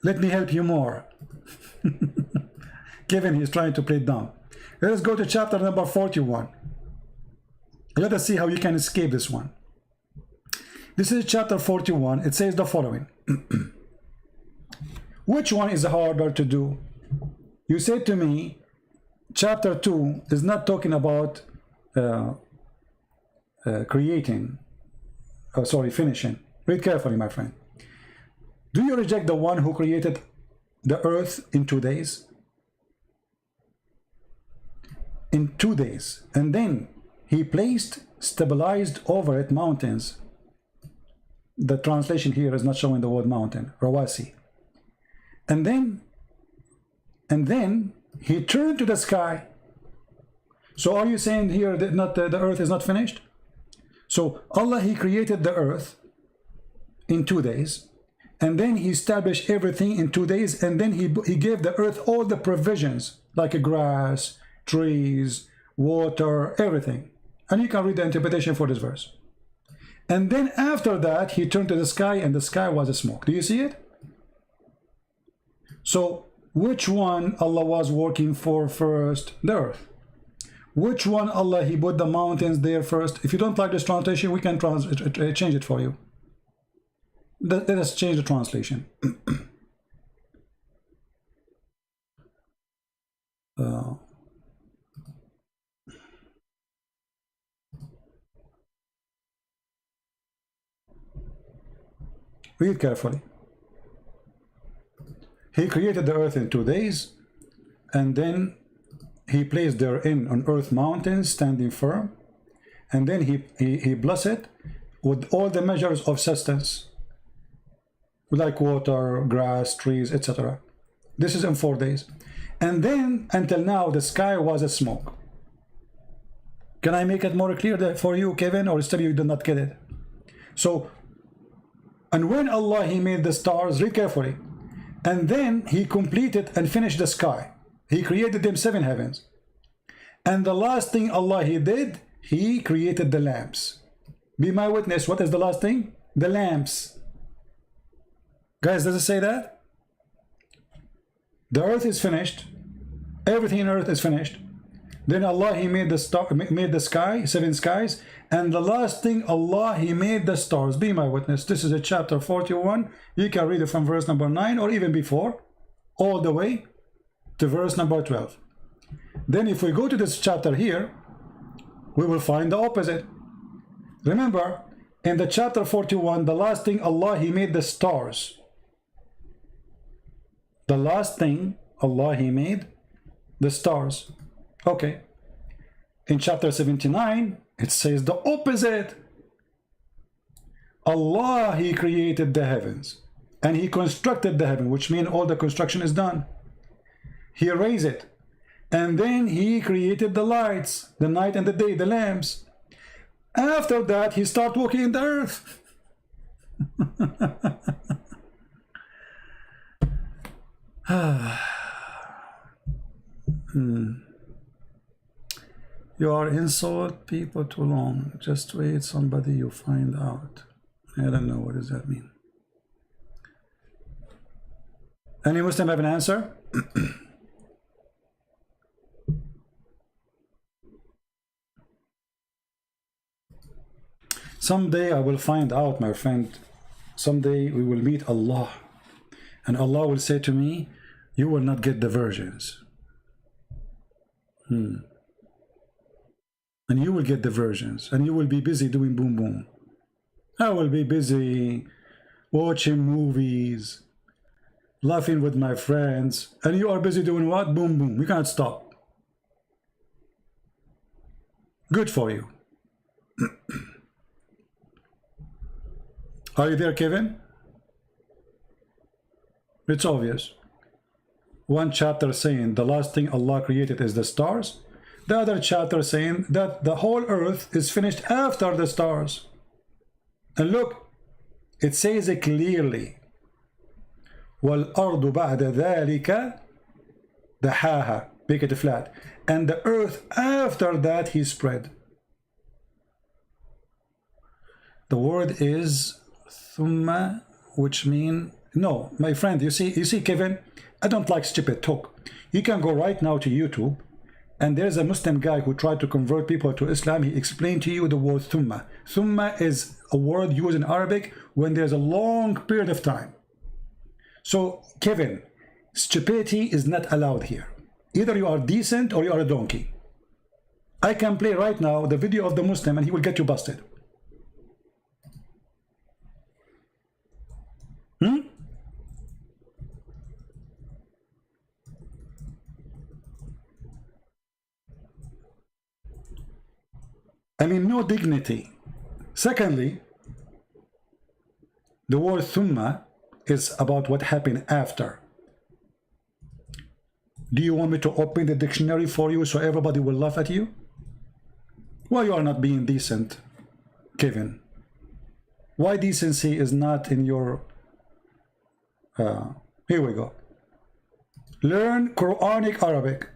[SPEAKER 1] Let me help you more. Kevin, he's trying to play dumb. Let us go to chapter number 41. Let us see how you can escape this one. This is chapter 41. It says the following. Which one is harder to do? You said to me, chapter 2 is not talking about finishing. Read carefully, my friend. Do you reject the one who created the earth in 2 days? In 2 days. And then he stabilized over it mountains. The translation here is not showing the word mountain, Rawasi. And then he turned to the sky. So are you saying here that the earth is not finished? So Allah, he created the earth in 2 days. And then he established everything in 2 days. And then he gave the earth all the provisions, like a grass, trees, water, everything. And you can read the interpretation for this verse. And then after that, he turned to the sky, and the sky was a smoke. Do you see it? So which one Allah was working for first? The earth. Which one Allah, he put the mountains there first? If you don't like this translation, we can change it for you. Let us change the translation. Read carefully. He created the earth in 2 days, and then he placed therein on earth mountains standing firm, and then he blessed it with all the measures of sustenance, like water, grass, trees, etc. This is in 4 days. And then until now the sky was a smoke. Can I make it more clear for you, Kevin, or still you did not get it? So, and when Allah, he made the stars, read carefully, and then he completed and finished the sky. He created them 7 heavens. And the last thing Allah He did, He created the lamps. Be my witness. What is the last thing? The lamps. Guys, does it say that? The earth is finished. Everything on earth is finished. Then Allah He made the sky, 7 skies. And the last thing, Allah He made the stars. Be my witness. This is a chapter 41. You can read it from verse number 9 or even before, all the way to verse number 12. Then if we go to this chapter here, we will find the opposite. Remember, in the chapter 41, the last thing, Allah He made the stars. The last thing, Allah He made the stars. Okay. In chapter 79, it says the opposite. Allah He created the heavens and He constructed the heaven, which means all the construction is done. He raised it. And then He created the lights, the night and the day, the lamps. After that, He started walking in the earth. You are insult people too long. Just wait, somebody you find out. I don't know, what does that mean? Any Muslim have an answer? Someday I will find out, my friend. Someday we will meet Allah. And Allah will say to me, you will not get the virgins. And you will get the virgins. And you will be busy doing boom boom. I will be busy watching movies, laughing with my friends. And you are busy doing what? Boom boom. You can't stop. Good for you. Are you there, Kevin? It's obvious. One chapter saying the last thing Allah created is the stars. The other chapter saying that the whole earth is finished after the stars. And look, it says it clearly. وَالْأَرْضُ بَعْدَ ذَلِكَ دَحَاهَا. Make it flat. And the earth after that He spread. The word is thumma, which mean no, my friend. You see, Kevin, I don't like stupid talk. You can go right now to YouTube, and there's a Muslim guy who tried to convert people to Islam. He explained to you the word thumma. Thumma is a word used in Arabic when there's a long period of time. So, Kevin, stupidity is not allowed here. Either you are decent or you are a donkey. I can play right now the video of the Muslim and he will get you busted. I mean, no dignity. Secondly, the word thumma is about what happened after. Do you want me to open the dictionary for you so everybody will laugh at you? Why you are not being decent, Kevin? Why decency is not in your... here we go. Learn Quranic Arabic.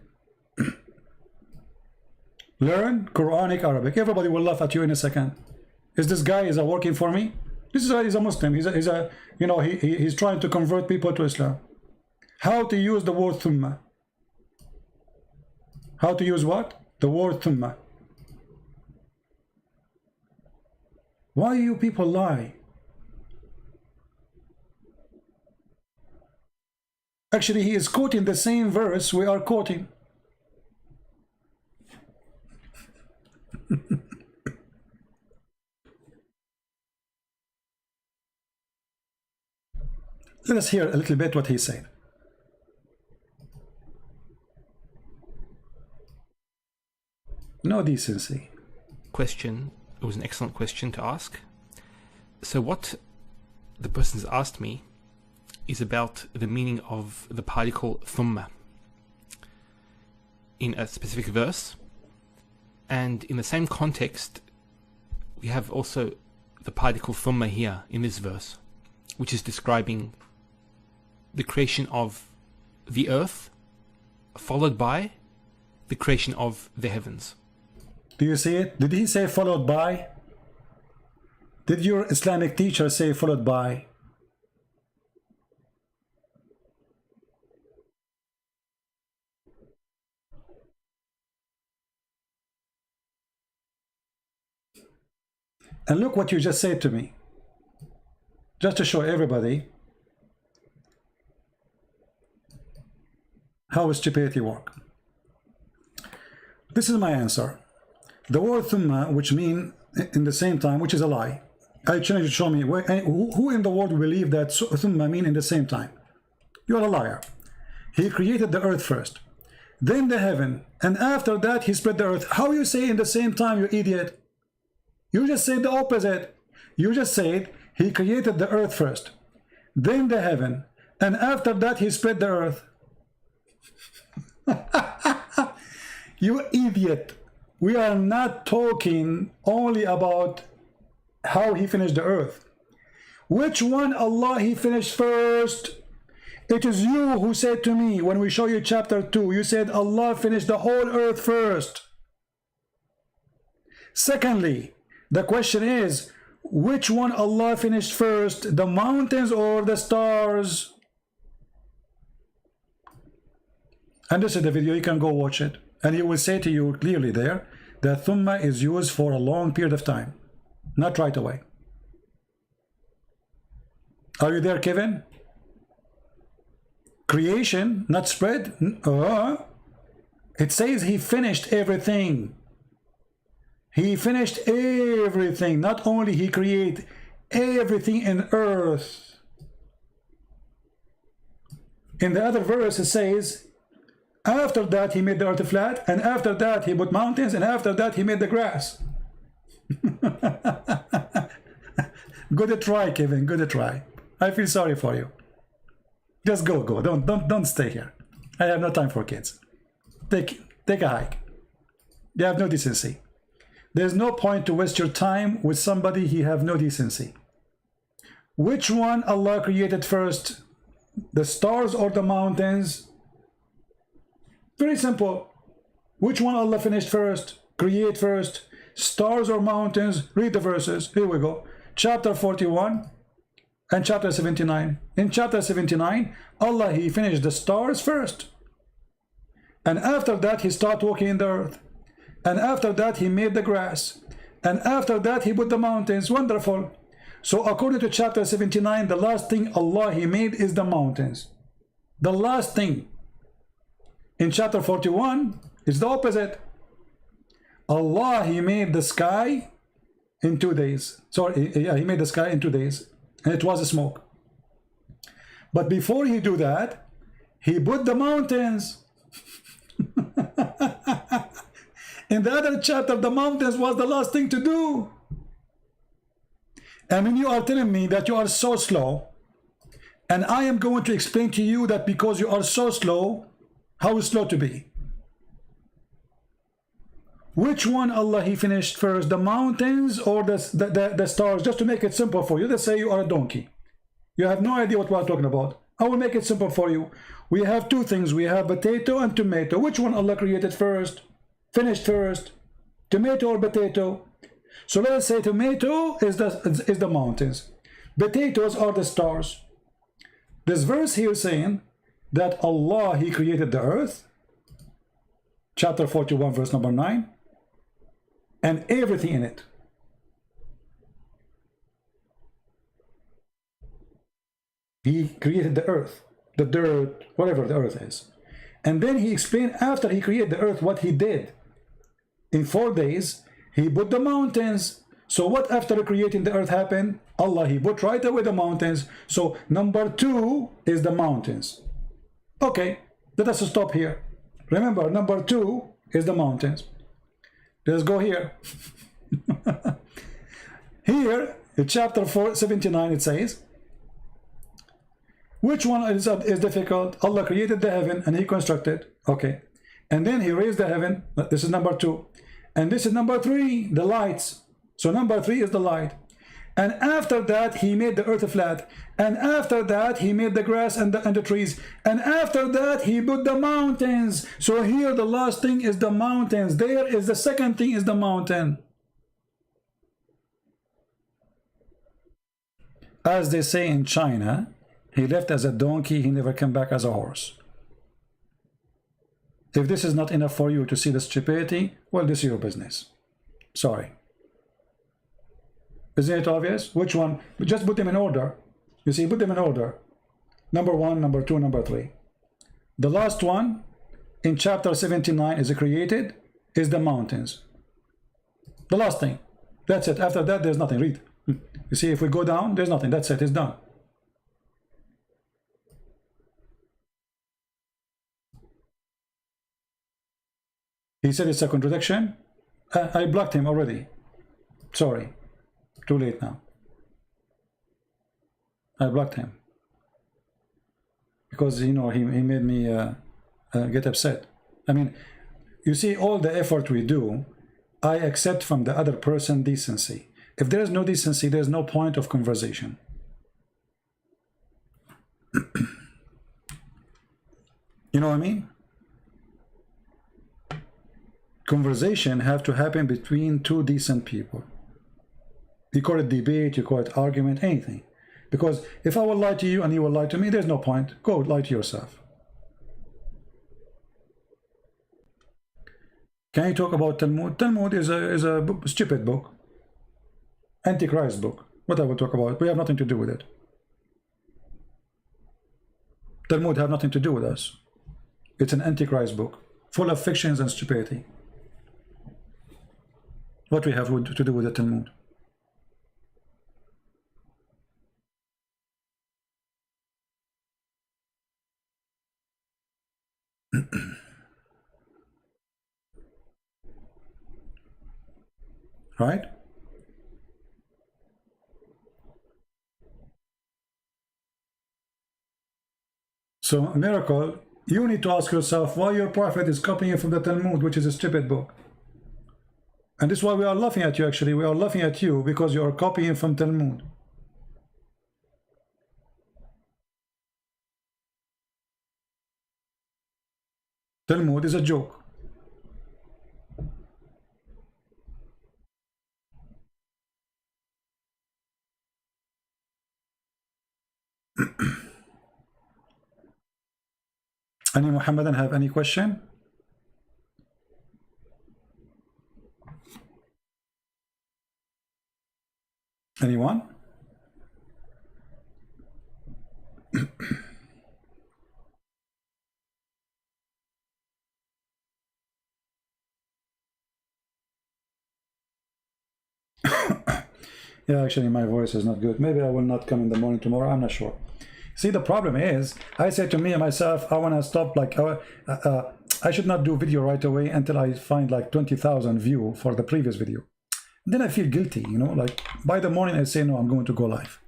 [SPEAKER 1] Learn Quranic Arabic. Everybody will laugh at you in a second. Is this guy working for me? This guy is a Muslim. He's trying to convert people to Islam. How to use the word thumma? How to use what? The word thumma. Why you people lie? Actually, he is quoting the same verse we are quoting. Let us hear a little bit what he said. No decency.
[SPEAKER 3] Question. It was an excellent question to ask. So what the person has asked me is about the meaning of the particle thumma in a specific verse. And in the same context, we have also the particle thumma here in this verse, which is describing the creation of the earth followed by the creation of the heavens.
[SPEAKER 1] Do you see it? Did he say followed by? Did your Islamic teacher say followed by? And look what you just said to me. Just to show everybody how stupidity works. This is my answer. The word thumma, which mean in the same time, which is a lie. I challenge you to show me who in the world will believe that thumma mean in the same time. You are a liar. He created the earth first, then the heaven, and after that he spread the earth. How you say in the same time, you idiot? You just said the opposite. You just said he created the earth first, then the heaven, and after that he spread the earth. You idiot. We are not talking only about how he finished the earth. Which one Allah he finished first? It is you who said to me when we show you chapter 2, you said Allah finished the whole earth first. Secondly, the question is, which one Allah finished first, the mountains or the stars? And this is the video, you can go watch it. And he will say to you clearly there that thumma is used for a long period of time, not right away. Are you there, Kevin? Creation, not spread. It says he finished everything. He finished everything. Not only he created everything in earth. In the other verse it says, after that he made the earth flat, and after that he put mountains, and after that he made the grass. Good try, Kevin, good try. I feel sorry for you. Just go. Don't stay here. I have no time for kids. Take a hike. You have no decency. There's no point to waste your time with somebody he have no decency. Which one Allah created first? The stars or the mountains? Very simple. Which one Allah finished first? Create first? Stars or mountains? Read the verses. Here we go. Chapter 41 and chapter 79. In chapter 79, Allah he finished the stars first. And after that he started walking in the earth. And after that he made the grass. And after that he put the mountains. Wonderful. So according to chapter 79, the last thing Allah he made is the mountains. The last thing. In chapter 41, it's the opposite. Allah he made the sky in 2 days. Sorry, yeah, he made the sky in 2 days. And it was a smoke. But before he do that, he put the mountains. In the other chapter, the mountains was the last thing to do. And when you are telling me that you are so slow, and I am going to explain to you that because you are so slow, how slow to be. Which one Allah he finished first, the mountains or the stars? Just to make it simple for you, let's say you are a donkey. You have no idea what we are talking about. I will make it simple for you. We have two things. We have potato and tomato. Which one Allah created first? Finished first? Tomato or potato? So let's say tomato is the mountains. Potatoes are the stars. This verse here saying that Allah he created the earth, chapter 41 verse number 9, and everything in it. He created the earth, the dirt, whatever the earth is. And then he explained after he created the earth what he did. In 4 days he put the mountains. So what after creating the earth happened? Allah he put right away the mountains. So number 2 is the mountains. Okay, let us stop here. Remember, number 2 is the mountains. Let's go here. Here in chapter 79 it says, which one is difficult? Allah created the heaven and he constructed. Okay, and then he raised the heaven. This is number 2, and this is number 3, the lights. So number 3 is the light. And after that, he made the earth flat. And after that, he made the grass and the trees. And after that, he put the mountains. So here, the last thing is the mountains. There is the second thing is the mountain. As they say in China, he left as a donkey, he never came back as a horse. If this is not enough for you to see the stupidity, well, this is your business. Sorry. Isn't it obvious? Which one? Just put them in order. You see, put them in order. Number 1, number 2, number 3. The last one in chapter 79 is created is the mountains. The last thing. That's it. After that, there's nothing. Read. You see, if we go down, there's nothing. That's it. It's done. He said it's a contradiction. I blocked him already. Sorry. Too late now. I blocked him. Because, you know, he made me get upset. I mean, you see, all the effort we do, I accept from the other person decency. If there is no decency, there's no point of conversation. You know what I mean? Conversation have to happen between two decent people. You call it debate, you call it argument, anything. Because if I will lie to you and you will lie to me, there's no point. Go lie to yourself. Can you talk about Talmud? Talmud is a stupid book. Antichrist book. What I will talk about? We have nothing to do with it. Talmud have nothing to do with us. It's an Antichrist book, full of fictions and stupidity. What we have to do with the Talmud? Right? So, Miracle, you need to ask yourself why your prophet is copying from the Talmud, which is a stupid book. And this is why we are laughing at you, actually. We are laughing at you because you are copying from Talmud. Talmud is a joke. Any Muhammadan have any question? Anyone? Yeah, actually my voice is not good. Maybe I will not come in the morning tomorrow. I'm not sure. See, the problem is, I say to me and myself, I want to stop, like, I should not do video right away until I find like 20,000 view for the previous video. Then I feel guilty, you know, like by the morning I say, no, I'm going to go live.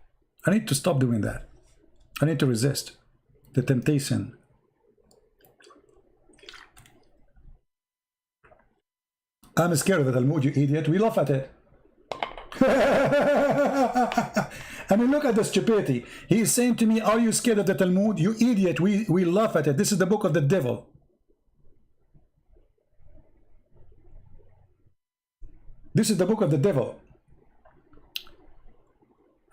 [SPEAKER 1] I need to stop doing that. I need to resist the temptation. I'm scared of the Talmud, you idiot. We laugh at it. I mean, look at the stupidity. He is saying to me, are you scared of the Talmud? You idiot. We laugh at it. This is the book of the devil. This is the book of the devil.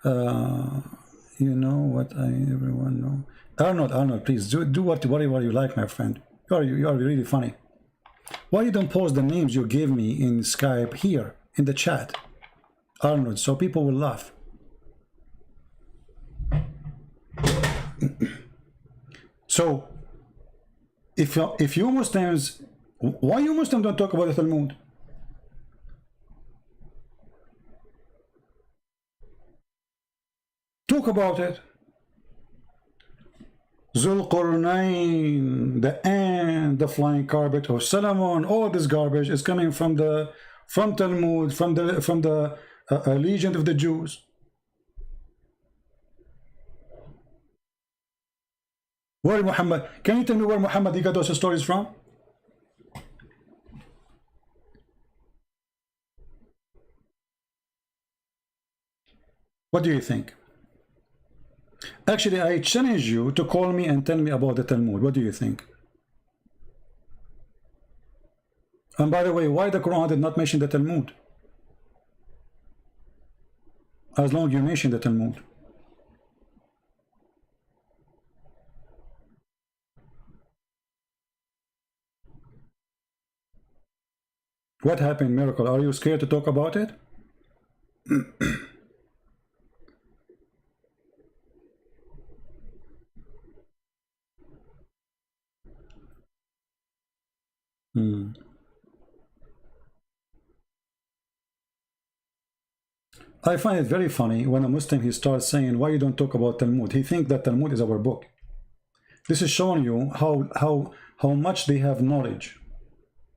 [SPEAKER 1] You know what everyone know. Arnold, please do whatever you like, my friend. You are really funny. Why you don't post the names you gave me in Skype here in the chat, Arnold, so people will laugh. So, if you Muslims, why you Muslims don't talk about the Talmud? Talk about it. Zulqarnain, the ant, the flying carpet, or Solomon, all this garbage is coming from Talmud, from the legend of the Jews. Where Muhammad? Can you tell me where Muhammad he got those stories from? What do you think? Actually, I challenge you to call me and tell me about the Talmud. What do you think? And by the way, why the Quran did not mention the Talmud? As long as you mention the Talmud. What happened, Miracle? Are you scared to talk about it? I find it very funny when a Muslim he starts saying, why you don't talk about Talmud? He thinks that Talmud is our book. This is showing you how much they have knowledge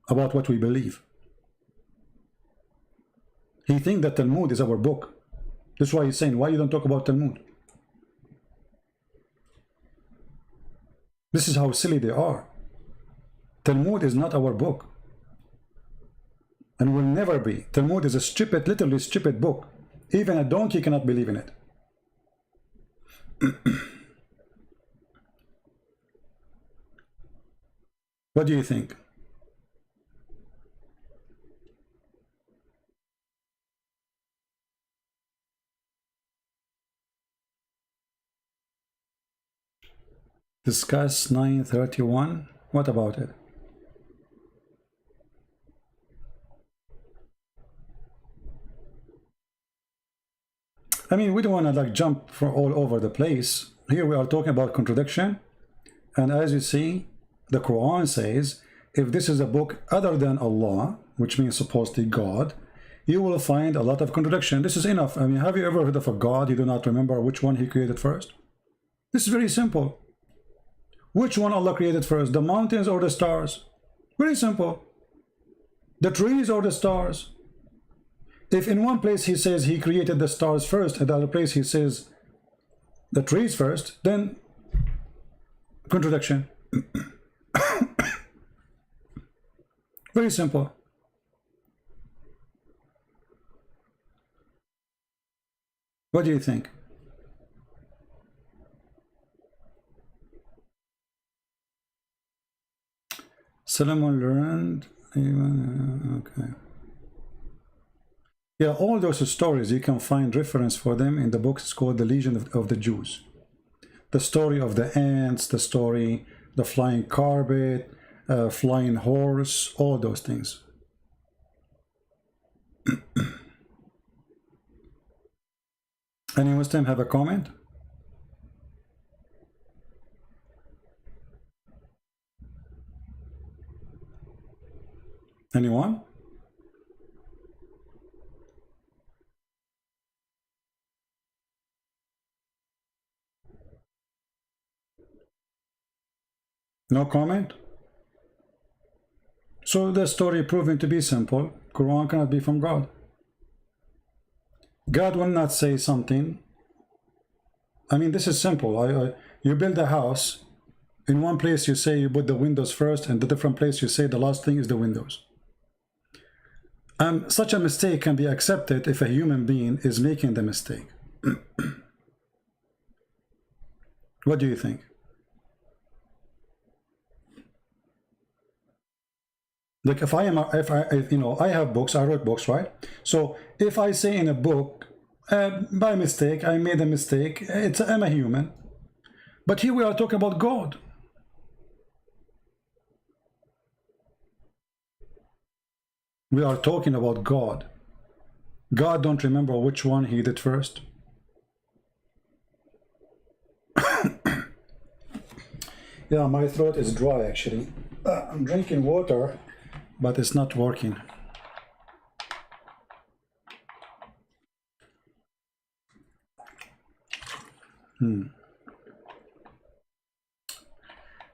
[SPEAKER 1] about what we believe. He thinks that Talmud is our book. That's why he's saying, why you don't talk about Talmud? This is how silly they are. Talmud is not our book. And will never be. Talmud is a stupid, literally stupid book. Even a donkey cannot believe in it. What do you think? Discuss 931. What about it? I mean, we don't want to like jump for all over the place. Here we are talking about contradiction. And as you see, the Quran says, if this is a book other than Allah, which means supposedly God, you will find a lot of contradiction. This is enough. I mean, have you ever heard of a God you do not remember which one he created first? This is very simple. Which one Allah created first, the mountains or the stars? Very simple. The trees or the stars? If in one place he says he created the stars first, and the other place he says the trees first, then contradiction. Very simple. What do you think? Solomon learned, okay. Yeah, all those stories, you can find reference for them in the book. It's called The Legion of the Jews. The story of the ants, the story, the flying carpet, flying horse, all those things. Any Muslim have a comment? Anyone? No comment? So the story proving to be simple. Quran cannot be from God. God will not say something. I mean, this is simple. You build a house. In one place you say you put the windows first, and the different place you say the last thing is the windows. Such a mistake can be accepted if a human being is making the mistake. What do you think? Like if I have books, I wrote books, right? So if I say in a book, by mistake, I made a mistake, I'm a human. But here we are talking about God. We are talking about God. God don't remember which one he did first. Yeah, my throat is dry actually. I'm drinking water, but it's not working.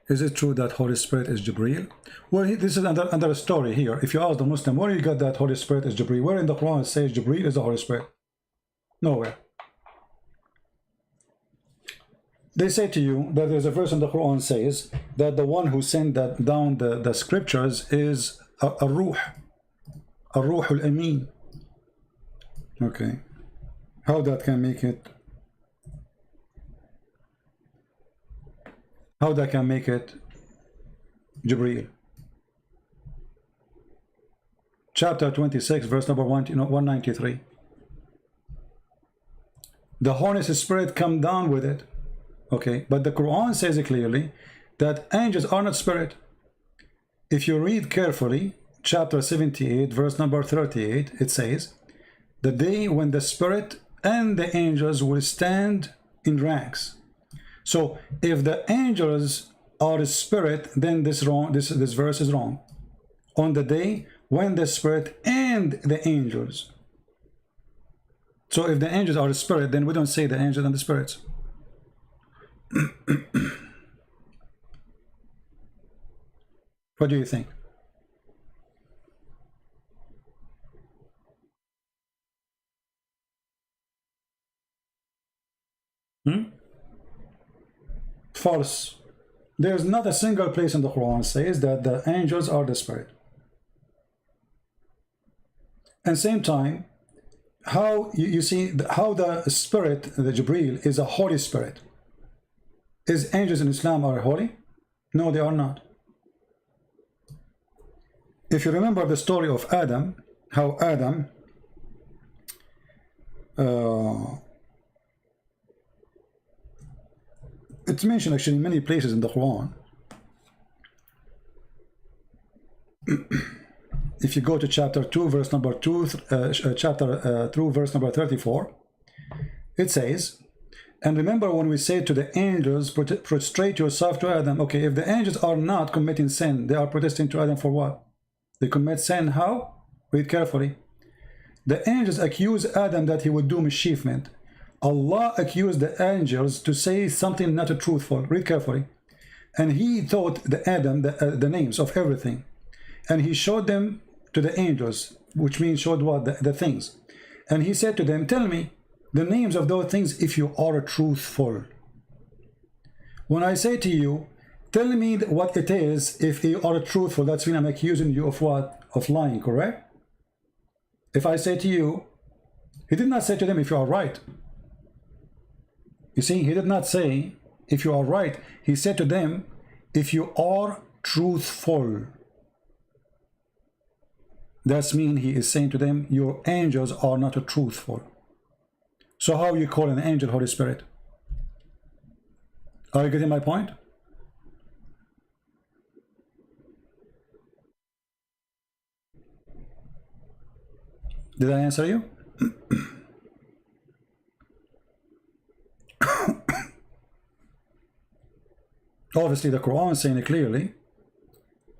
[SPEAKER 1] Is it true that Holy Spirit is Jibreel? Well, this is another story here. If you ask the Muslim, where you got that Holy Spirit is Jibreel? Where in the Quran it says Jibreel is the Holy Spirit? Nowhere. They say to you that there's a verse in the Quran says that the one who sent down the scriptures is a ruh al-amin. Okay. How that can make it? How that can make it Jibreel? Chapter 26, verse number 193. The Holy Spirit come down with it. Okay, but the Quran says clearly that angels are not spirit. If you read carefully, chapter 78, verse number 38, it says, the day when the spirit and the angels will stand in ranks. So if the angels are a spirit, then this verse is wrong. On the day when the spirit and the angels. So if the angels are a spirit, then we don't say the angels and the spirits. What do you think? False. There's not a single place in the Quran says that the angels are the spirit. And same time, how you see how the spirit, the Jibreel, is a holy spirit. Is angels in Islam are holy? No, they are not. If you remember the story of Adam, how Adam it's mentioned actually in many places in the Quran. If you go to chapter 2, verse number 2, chapter 2, verse number 34, it says, and remember when we say to the angels, prostrate yourself to Adam. Okay, if the angels are not committing sin, they are protesting to Adam for what? They commit sin, how? Read carefully. The angels accuse Adam that he would do mischievement. Allah accused the angels to say something not truthful. Read carefully. And he taught the Adam the names of everything. And he showed them to the angels, which means showed what? The things. And he said to them, tell me the names of those things if you are truthful. When I say to you, tell me what it is if you are truthful, that's when I'm accusing you of what? Of lying, correct? If I say to you, he did not say to them if you are right. You see, he did not say if you are right. He said to them, if you are truthful. That means he is saying to them, your angels are not truthful. So how you call an angel Holy Spirit? Are you getting my point? Did I answer you? Obviously the Quran is saying clearly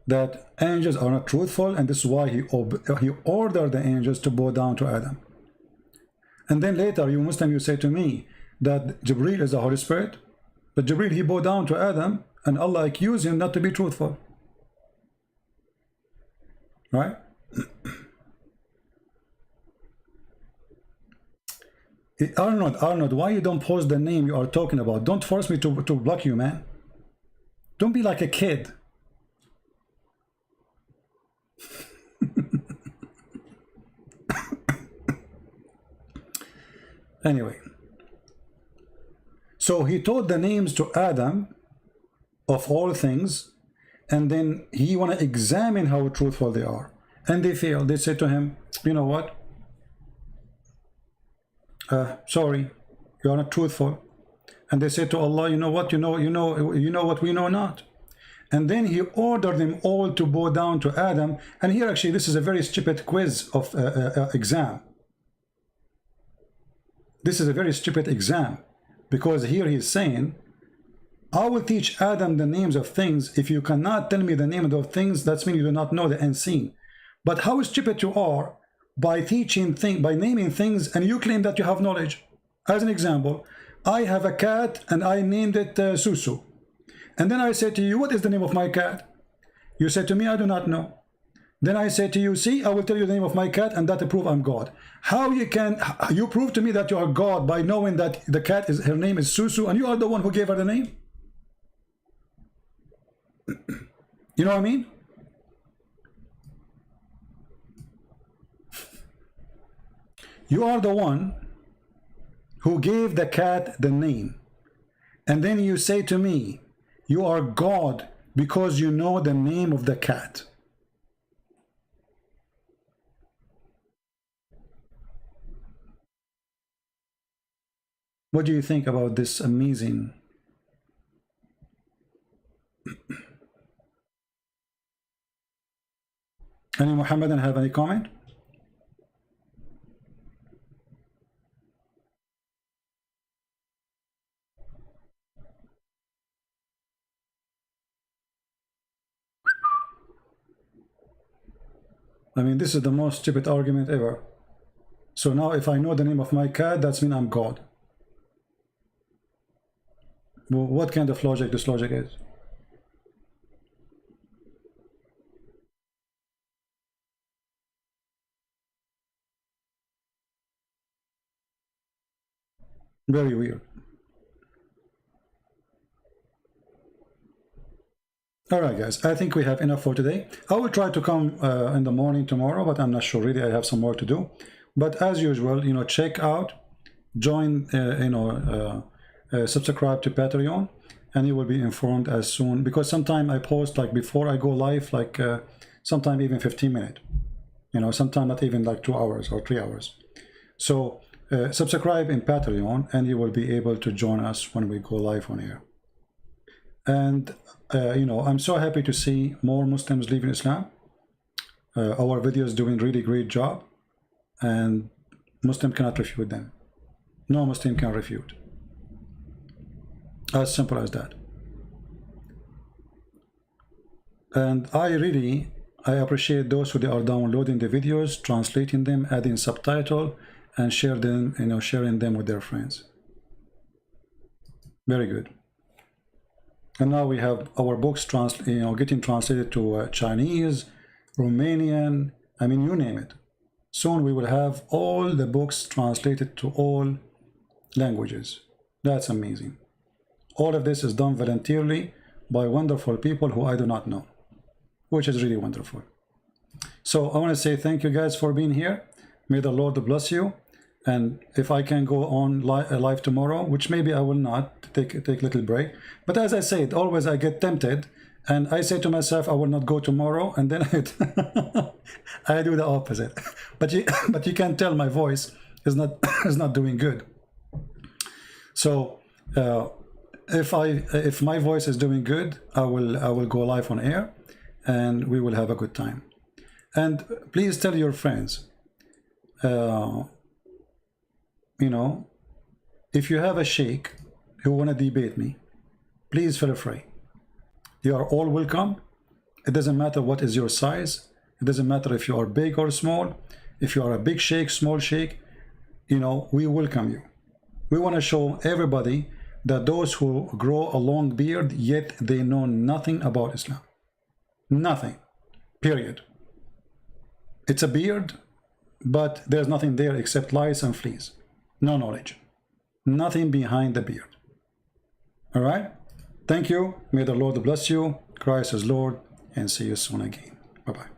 [SPEAKER 1] that angels are not truthful, and this is why he ordered the angels to bow down to Adam. And then later, you Muslim, you say to me that Jibreel is the Holy Spirit, but Jibreel, he bowed down to Adam, and Allah accused him not to be truthful. Right? Arnold, why you don't post the name you are talking about? Don't force me to block you, man. Don't be like a kid. Anyway, so he taught the names to Adam of all things, and then he want to examine how truthful they are, and they failed. They said to him, you know what, sorry, you are not truthful. And they said to Allah, you know what, you know what we know not. And then he ordered them all to bow down to Adam. And here actually this is a very stupid quiz of exam. This is a very stupid exam, because here he's saying, I will teach Adam the names of things. If you cannot tell me the name of those things, that means you do not know the unseen. But how stupid you are by teaching things, by naming things, and you claim that you have knowledge. As an example, I have a cat and I named it Susu. And then I say to you, what is the name of my cat? You say to me, I do not know. Then I say to you, see, I will tell you the name of my cat, and that prove I'm God. How you prove to me that you are God by knowing that the cat her name is Susu, and you are the one who gave her the name? You know what I mean? You are the one who gave the cat the name. And then you say to me, you are God because you know the name of the cat. What do you think about this amazing? Any Muhammadan have any comment? I mean, this is the most stupid argument ever. So now if I know the name of my cat, that's mean I'm God. Well, what kind of logic this logic is? Very weird. All right, guys, I think we have enough for today. I will try to come in the morning tomorrow, but I'm not sure really. I have some work to do. But as usual, you know, check out, join, subscribe to Patreon, and you will be informed as soon, because sometime I post like before I go live, like sometime even 15 minutes, you know, sometime not even like 2 hours or 3 hours. So subscribe in Patreon and you will be able to join us when we go live on air. And you know, I'm so happy to see more Muslims leaving Islam. Our videos doing really great job, and Muslim cannot refute them. No Muslim can refute. As simple as that. And I appreciate those who are downloading the videos, translating them, adding subtitle, and share them, you know, sharing them with their friends. Very good. And now we have our books getting translated to Chinese, Romanian, I mean, you name it. Soon we will have all the books translated to all languages. That's amazing. All of this is done voluntarily by wonderful people who I do not know, which is really wonderful. So I want to say thank you guys for being here. May the Lord bless you. And if I can go on live tomorrow, which maybe I will not, take a little break. But as I said, always I get tempted, and I say to myself, I will not go tomorrow, and then I do the opposite. But you can tell my voice is not doing good. So if my voice is doing good, I will go live on air, and we will have a good time. And please tell your friends. You know, if you have a sheikh who want to debate me, please feel free. You are all welcome. It doesn't matter what is your size. It doesn't matter if you are big or small. If you are a big sheikh, small sheikh, you know, we welcome you. We want to show everybody that those who grow a long beard, yet they know nothing about Islam. Nothing. Period. It's a beard, but there's nothing there except lice and fleas. No knowledge. Nothing behind the beard. All right? Thank you. May the Lord bless you. Christ is Lord. And see you soon again. Bye-bye.